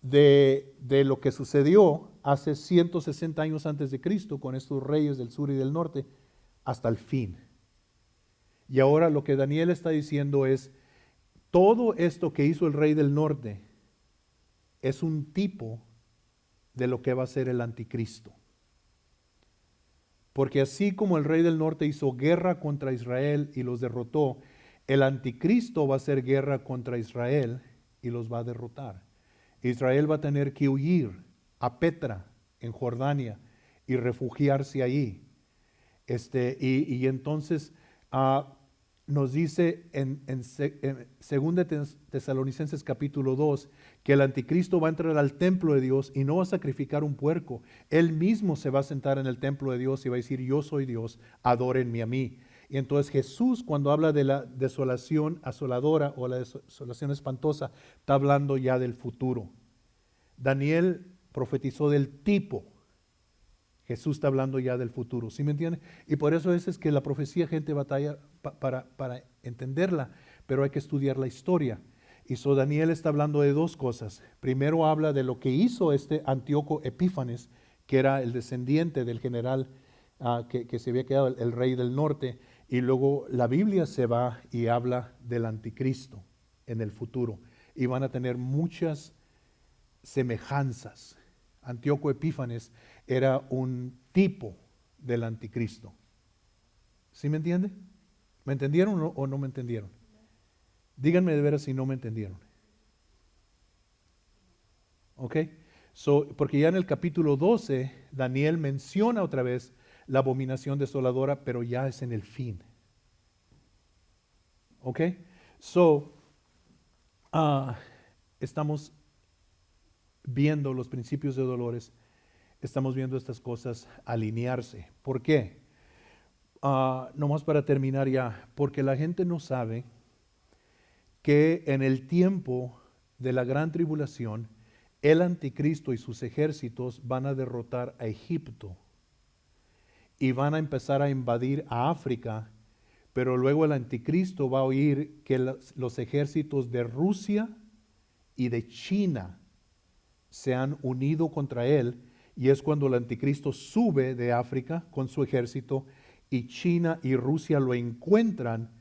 de lo que sucedió hace 160 años antes de Cristo con estos reyes del sur y del norte hasta el fin. Y ahora lo que Daniel está diciendo es: todo esto que hizo el rey del norte es un tipo de lo que va a ser el anticristo. Porque así como el rey del norte hizo guerra contra Israel y los derrotó, el anticristo va a hacer guerra contra Israel y los va a derrotar. Israel va a tener que huir a Petra, en Jordania, y refugiarse ahí. Y entonces nos dice en 2 Tesalonicenses capítulo 2 que el anticristo va a entrar al templo de Dios y no va a sacrificar un puerco. Él mismo se va a sentar en el templo de Dios y va a decir: yo soy Dios, adórenme a mí. Y entonces Jesús, cuando habla de la desolación asoladora o la desolación espantosa, está hablando ya del futuro. Daniel profetizó del tipo. Jesús está hablando ya del futuro, ¿sí me entiende? Y por eso es que la profecía, gente, batalla para entenderla, pero hay que estudiar la historia. Y Daniel está hablando de dos cosas. Primero habla de lo que hizo Antíoco Epífanes, que era el descendiente del general que se había quedado, el rey del norte. Y luego la Biblia se va y habla del anticristo en el futuro. Y van a tener muchas semejanzas. Antíoco Epífanes era un tipo del anticristo. ¿Sí me entiende? ¿Me entendieron o no me entendieron? Díganme de veras si no me entendieron. ¿Ok? Porque ya en el capítulo 12, Daniel menciona otra vez la abominación desoladora, pero ya es en el fin. ¿Ok? Estamos viendo los principios de dolores, estamos viendo estas cosas alinearse. ¿Por qué? Nomás para terminar ya, porque la gente no sabe que en el tiempo de la gran tribulación, el anticristo y sus ejércitos van a derrotar a Egipto y van a empezar a invadir a África, pero luego el anticristo va a oír que los ejércitos de Rusia y de China se han unido contra él, y es cuando el anticristo sube de África con su ejército y China y Rusia lo encuentran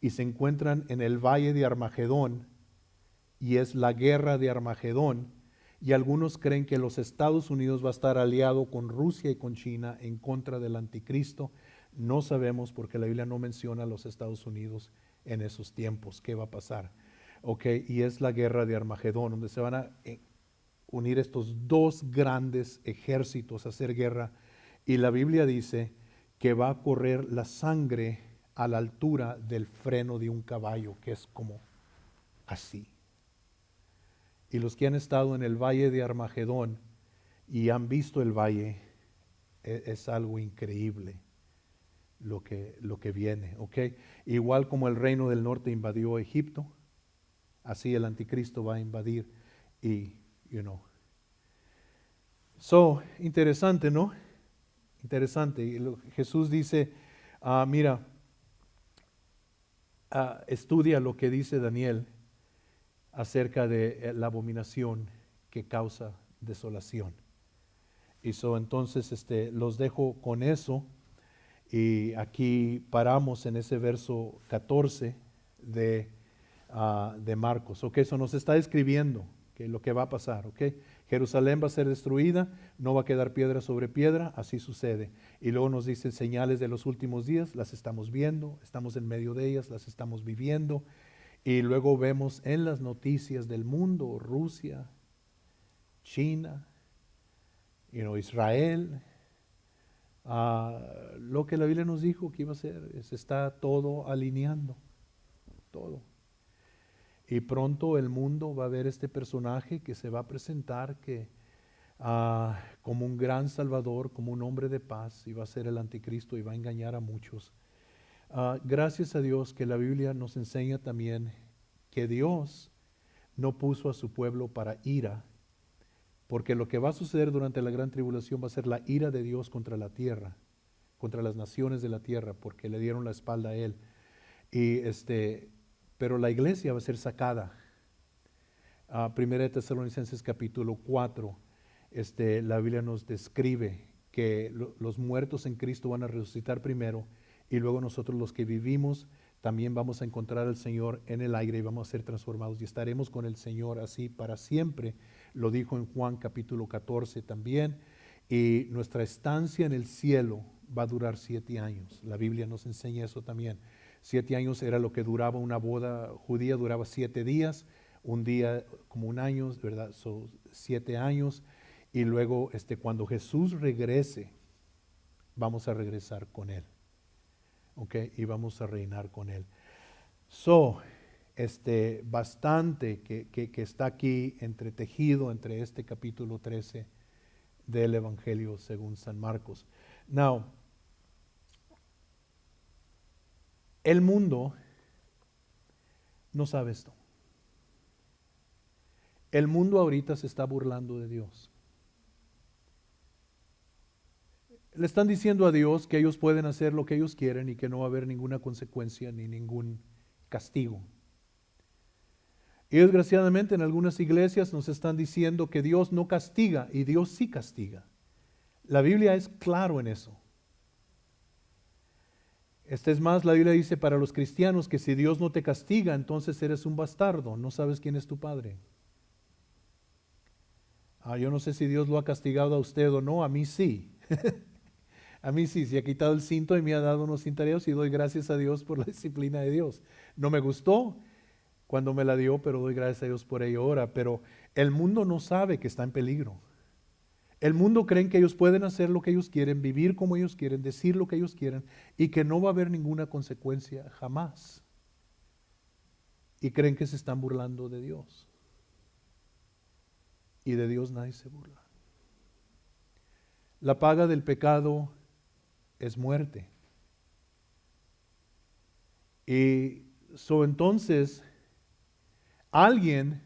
y se encuentran en el valle de Armagedón, y es la guerra de Armagedón, y algunos creen que los Estados Unidos va a estar aliado con Rusia y con China en contra del anticristo. No sabemos porque la Biblia no menciona a los Estados Unidos en esos tiempos. ¿Qué va a pasar? Y es la guerra de Armagedón, donde se van a unir estos dos grandes ejércitos a hacer guerra, y la Biblia dice que va a correr la sangre a la altura del freno de un caballo, que es como así. Y los que han estado en el valle de Armagedón y han visto el valle, es algo increíble lo que viene, ¿ok? Igual como el reino del norte invadió Egipto, así el anticristo va a invadir y, interesante, ¿no? Interesante. Y Jesús dice, mira, estudia lo que dice Daniel acerca de la abominación que causa desolación. Y entonces los dejo con eso, y aquí paramos en ese verso 14 de Marcos. Eso nos está escribiendo que lo que va a pasar. Jerusalén va a ser destruida, no va a quedar piedra sobre piedra, así sucede. Y luego nos dice señales de los últimos días, las estamos viendo, estamos en medio de ellas, las estamos viviendo. Y luego vemos en las noticias del mundo, Rusia, China, Israel, lo que la Biblia nos dijo que iba a ser, se está todo alineando, todo. Y pronto el mundo va a ver este personaje que se va a presentar como un gran salvador, como un hombre de paz, y va a ser el anticristo y va a engañar a muchos. Gracias a Dios que la Biblia nos enseña también que Dios no puso a su pueblo para ira, porque lo que va a suceder durante la gran tribulación va a ser la ira de Dios contra la tierra, contra las naciones de la tierra, porque le dieron la espalda a Él. Pero la iglesia va a ser sacada. Primera de Tesalonicenses capítulo 4, la Biblia nos describe que los muertos en Cristo van a resucitar primero, y luego nosotros los que vivimos también vamos a encontrar al Señor en el aire y vamos a ser transformados y estaremos con el Señor así para siempre. Lo dijo en Juan capítulo 14 también. Y nuestra estancia en el cielo va a durar 7 años. La Biblia nos enseña eso también. 7 años era lo que duraba una boda judía, duraba 7 días, un día como un año, ¿verdad? 7 años. Y luego cuando Jesús regrese, vamos a regresar con Él. Y vamos a reinar con Él. Bastante que está aquí entretejido entre este capítulo 13 del Evangelio según San Marcos. Now, el mundo no sabe esto. El mundo ahorita se está burlando de Dios. Le están diciendo a Dios que ellos pueden hacer lo que ellos quieren y que no va a haber ninguna consecuencia ni ningún castigo. Y desgraciadamente en algunas iglesias nos están diciendo que Dios no castiga, y Dios sí castiga. La Biblia es claro en eso. Es más, la Biblia dice para los cristianos que si Dios no te castiga, entonces eres un bastardo, no sabes quién es tu padre. Yo no sé si Dios lo ha castigado a usted o no, a mí sí. A mí sí, se ha quitado el cinto y me ha dado unos cintareos y doy gracias a Dios por la disciplina de Dios. No me gustó cuando me la dio, pero doy gracias a Dios por ello ahora. Pero el mundo no sabe que está en peligro. El mundo cree que ellos pueden hacer lo que ellos quieren, vivir como ellos quieren, decir lo que ellos quieren y que no va a haber ninguna consecuencia jamás. Y creen que se están burlando de Dios. Y de Dios nadie se burla. La paga del pecado es muerte. Y entonces alguien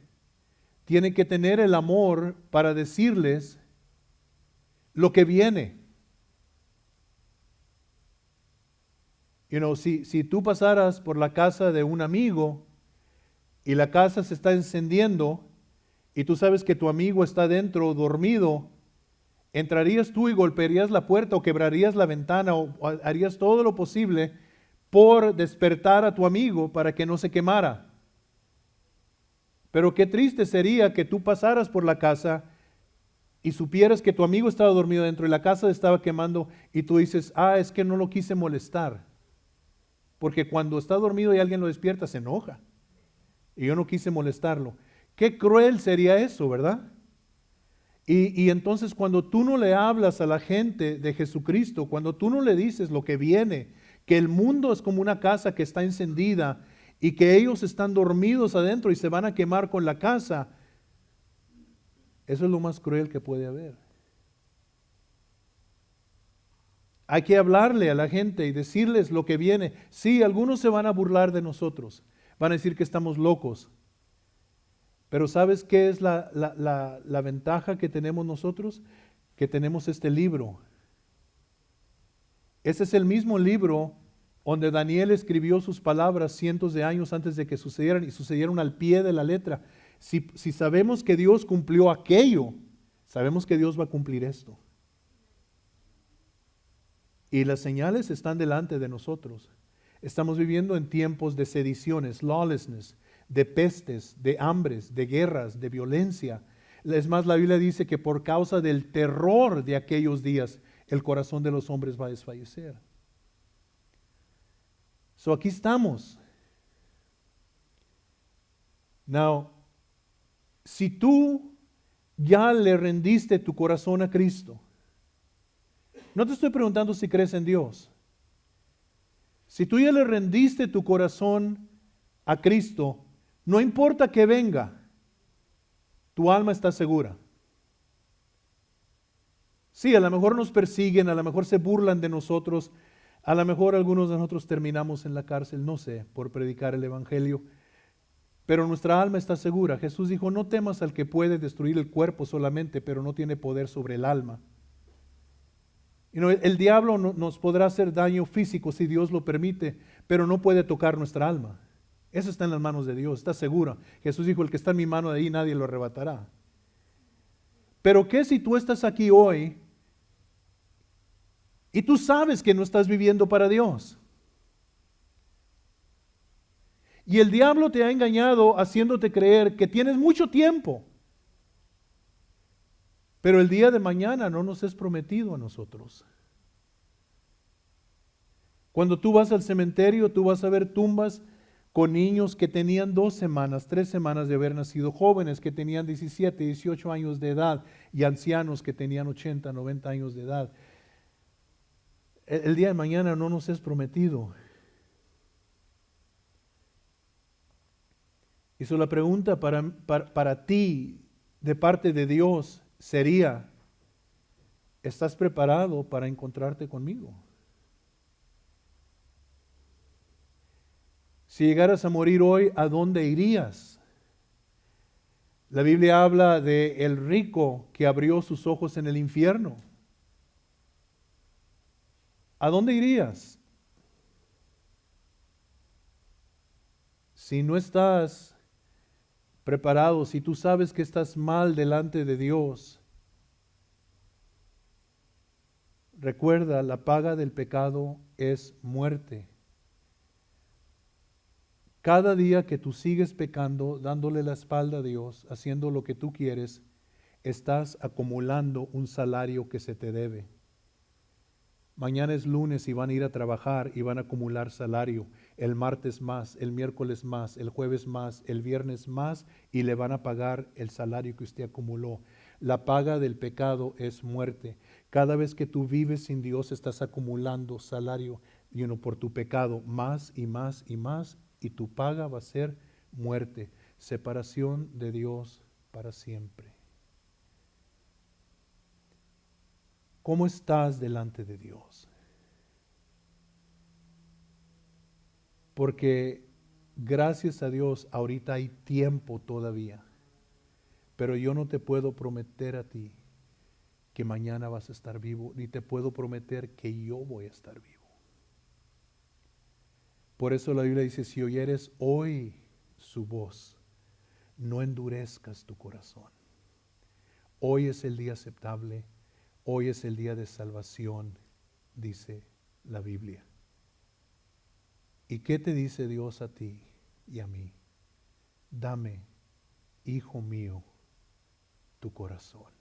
tiene que tener el amor para decirles lo que viene. Si tú pasaras por la casa de un amigo y la casa se está encendiendo y tú sabes que tu amigo está dentro dormido, ¿entrarías tú y golpearías la puerta o quebrarías la ventana o harías todo lo posible por despertar a tu amigo para que no se quemara? Pero qué triste sería que tú pasaras por la casa y supieras que tu amigo estaba dormido dentro y la casa se estaba quemando y tú dices, es que no lo quise molestar. Porque cuando está dormido y alguien lo despierta, se enoja. Y yo no quise molestarlo. Qué cruel sería eso, ¿verdad? Y entonces cuando tú no le hablas a la gente de Jesucristo, cuando tú no le dices lo que viene, que el mundo es como una casa que está encendida y que ellos están dormidos adentro y se van a quemar con la casa, eso es lo más cruel que puede haber. Hay que hablarle a la gente y decirles lo que viene. Sí, algunos se van a burlar de nosotros, van a decir que estamos locos. Pero ¿sabes qué es la ventaja que tenemos nosotros? Que tenemos este libro. Ese es el mismo libro donde Daniel escribió sus palabras cientos de años antes de que sucedieran y sucedieron al pie de la letra. Si sabemos que Dios cumplió aquello, sabemos que Dios va a cumplir esto. Y las señales están delante de nosotros. Estamos viviendo en tiempos de sediciones, lawlessness, de pestes, de hambres, de guerras, de violencia. Es más, la Biblia dice que por causa del terror de aquellos días, el corazón de los hombres va a desfallecer. Aquí estamos. Now, si tú ya le rendiste tu corazón a Cristo, no te estoy preguntando si crees en Dios. Si tú ya le rendiste tu corazón a Cristo, no importa que venga, tu alma está segura. Sí, a lo mejor nos persiguen, a lo mejor se burlan de nosotros, a lo mejor algunos de nosotros terminamos en la cárcel, no sé, por predicar el Evangelio, pero nuestra alma está segura. Jesús dijo, no temas al que puede destruir el cuerpo solamente, pero no tiene poder sobre el alma. El diablo nos podrá hacer daño físico si Dios lo permite, pero no puede tocar nuestra alma. Eso está en las manos de Dios, está seguro. Jesús dijo, el que está en mi mano de ahí nadie lo arrebatará. Pero ¿qué si tú estás aquí hoy y tú sabes que no estás viviendo para Dios? Y el diablo te ha engañado haciéndote creer que tienes mucho tiempo. Pero el día de mañana no nos es prometido a nosotros. Cuando tú vas al cementerio, tú vas a ver tumbas con niños que tenían 2 semanas, 3 semanas de haber nacido, jóvenes que tenían 17, 18 años de edad y ancianos que tenían 80, 90 años de edad. El día de mañana no nos es prometido. Y la pregunta para ti de parte de Dios sería, ¿estás preparado para encontrarte conmigo? Si llegaras a morir hoy, ¿a dónde irías? La Biblia habla de el rico que abrió sus ojos en el infierno. ¿A dónde irías? Si no estás preparado, si tú sabes que estás mal delante de Dios, recuerda, la paga del pecado es muerte. Cada día que tú sigues pecando, dándole la espalda a Dios, haciendo lo que tú quieres, estás acumulando un salario que se te debe. Mañana es lunes y van a ir a trabajar y van a acumular salario. El martes más, el miércoles más, el jueves más, el viernes más y le van a pagar el salario que usted acumuló. La paga del pecado es muerte. Cada vez que tú vives sin Dios estás acumulando salario por tu pecado más y más y más y tu paga va a ser muerte, separación de Dios para siempre. ¿Cómo estás delante de Dios? Porque gracias a Dios ahorita hay tiempo todavía, pero yo no te puedo prometer a ti que mañana vas a estar vivo, ni te puedo prometer que yo voy a estar vivo. Por eso la Biblia dice, si oyeres hoy su voz, no endurezcas tu corazón. Hoy es el día aceptable, hoy es el día de salvación, dice la Biblia. ¿Y qué te dice Dios a ti y a mí? Dame, hijo mío, tu corazón.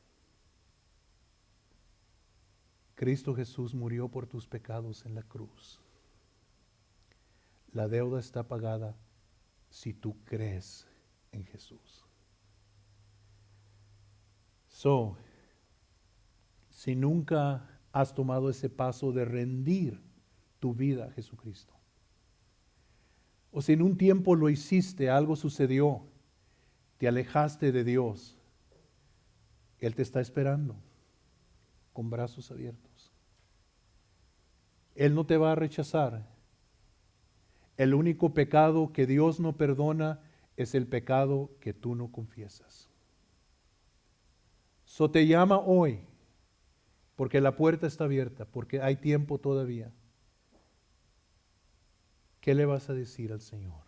Cristo Jesús murió por tus pecados en la cruz. La deuda está pagada si tú crees en Jesús. Si nunca has tomado ese paso de rendir tu vida a Jesucristo, o si en un tiempo lo hiciste, algo sucedió, te alejaste de Dios, Él te está esperando con brazos abiertos. Él no te va a rechazar. El único pecado que Dios no perdona es el pecado que tú no confiesas. Te llama hoy, porque la puerta está abierta, porque hay tiempo todavía. ¿Qué le vas a decir al Señor?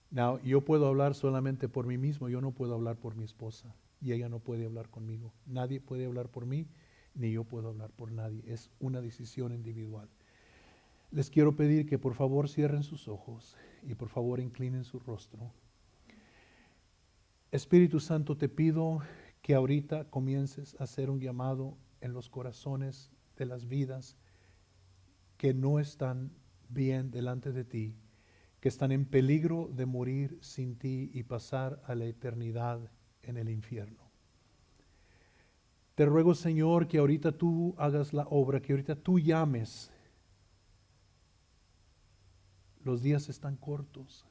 Now, yo puedo hablar solamente por mí mismo, yo no puedo hablar por mi esposa y ella no puede hablar conmigo. Nadie puede hablar por mí, ni yo puedo hablar por nadie. Es una decisión individual. Les quiero pedir que por favor cierren sus ojos y por favor inclinen su rostro. Espíritu Santo, te pido que ahorita comiences a hacer un llamado en los corazones de las vidas que no están bien delante de ti, que están en peligro de morir sin ti y pasar a la eternidad en el infierno. Te ruego, Señor, que ahorita tú hagas la obra, que ahorita tú llames. Los días están cortos.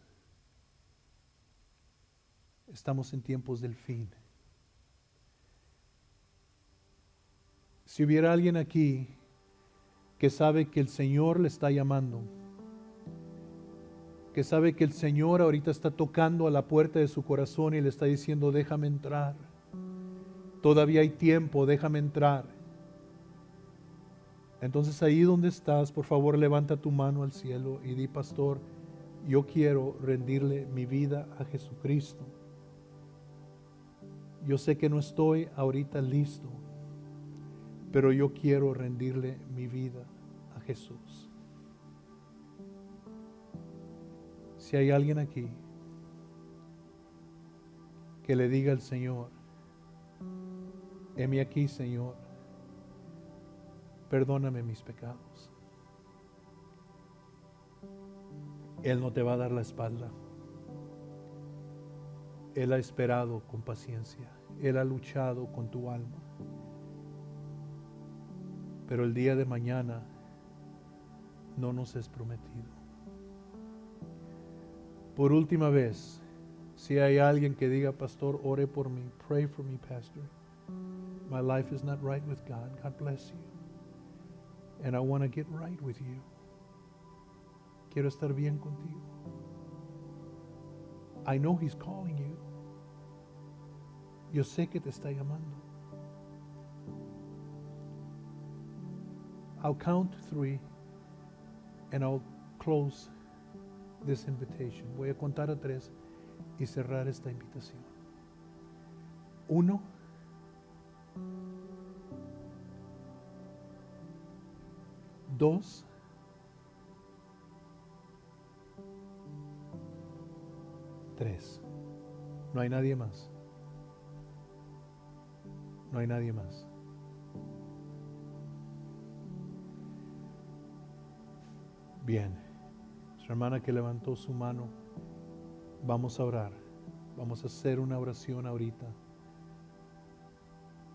Estamos en tiempos del fin. Si hubiera alguien aquí que sabe que el Señor le está llamando, que sabe que el Señor ahorita está tocando a la puerta de su corazón y le está diciendo, déjame entrar. Todavía hay tiempo, déjame entrar. Entonces ahí donde estás, por favor levanta tu mano al cielo y di, pastor, yo quiero rendirle mi vida a Jesucristo. Yo sé que no estoy ahorita listo, pero yo quiero rendirle mi vida a Jesús. Si hay alguien aquí que le diga al Señor, heme aquí, Señor, perdóname mis pecados. Él no te va a dar la espalda. Él ha esperado con paciencia. Él ha luchado con tu alma. Pero el día de mañana no nos es prometido. Por última vez, si hay alguien que diga, pastor, ore por mí, pray for me, pastor. My life is not right with God. God bless you. And I want to get right with you. Quiero estar bien contigo. I know He's calling you. Yo sé que te está llamando. I'll count to 3 and I'll close this invitation. Voy a contar a 3 y cerrar esta invitación. 1, 2, 3. No hay nadie más. No hay nadie más. Bien. Nuestra hermana que levantó su mano, vamos a orar. Vamos a hacer una oración ahorita.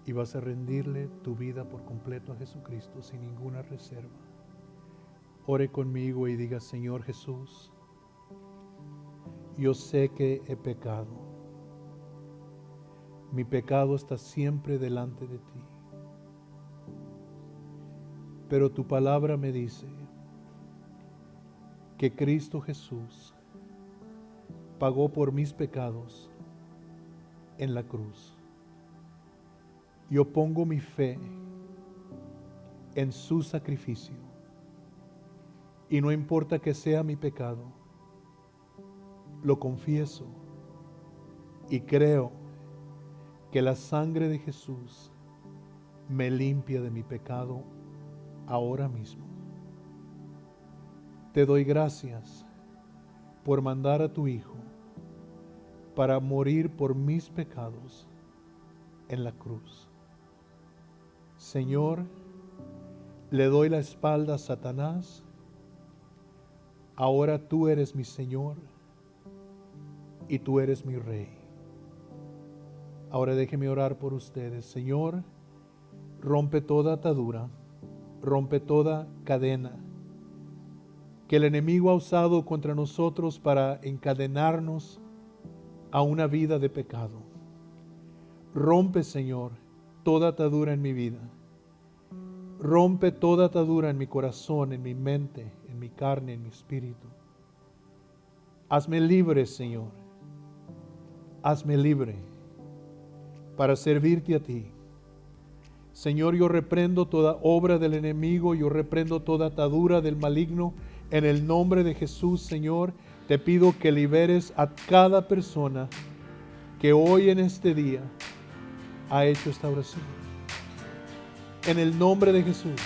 Y vas a rendirle tu vida por completo a Jesucristo sin ninguna reserva. Ore conmigo y diga: Señor Jesús, yo sé que he pecado. Mi pecado está siempre delante de ti. Pero tu palabra me dice que Cristo Jesús pagó por mis pecados en la cruz. Yo pongo mi fe en su sacrificio. Y no importa que sea mi pecado, lo confieso y creo que la sangre de Jesús me limpia de mi pecado ahora mismo. Te doy gracias por mandar a tu Hijo para morir por mis pecados en la cruz. Señor, le doy la espalda a Satanás. Ahora tú eres mi Señor y tú eres mi Rey. Ahora déjeme orar por ustedes. Señor, rompe toda atadura, rompe toda cadena que el enemigo ha usado contra nosotros para encadenarnos a una vida de pecado. Rompe, Señor, toda atadura en mi vida. Rompe toda atadura en mi corazón, en mi mente, en mi carne, en mi espíritu. Hazme libre, Señor. Hazme libre para servirte a ti. Señor, yo reprendo toda obra del enemigo, yo reprendo toda atadura del maligno. En el nombre de Jesús, Señor, te pido que liberes a cada persona que hoy en este día ha hecho esta oración. En el nombre de Jesús.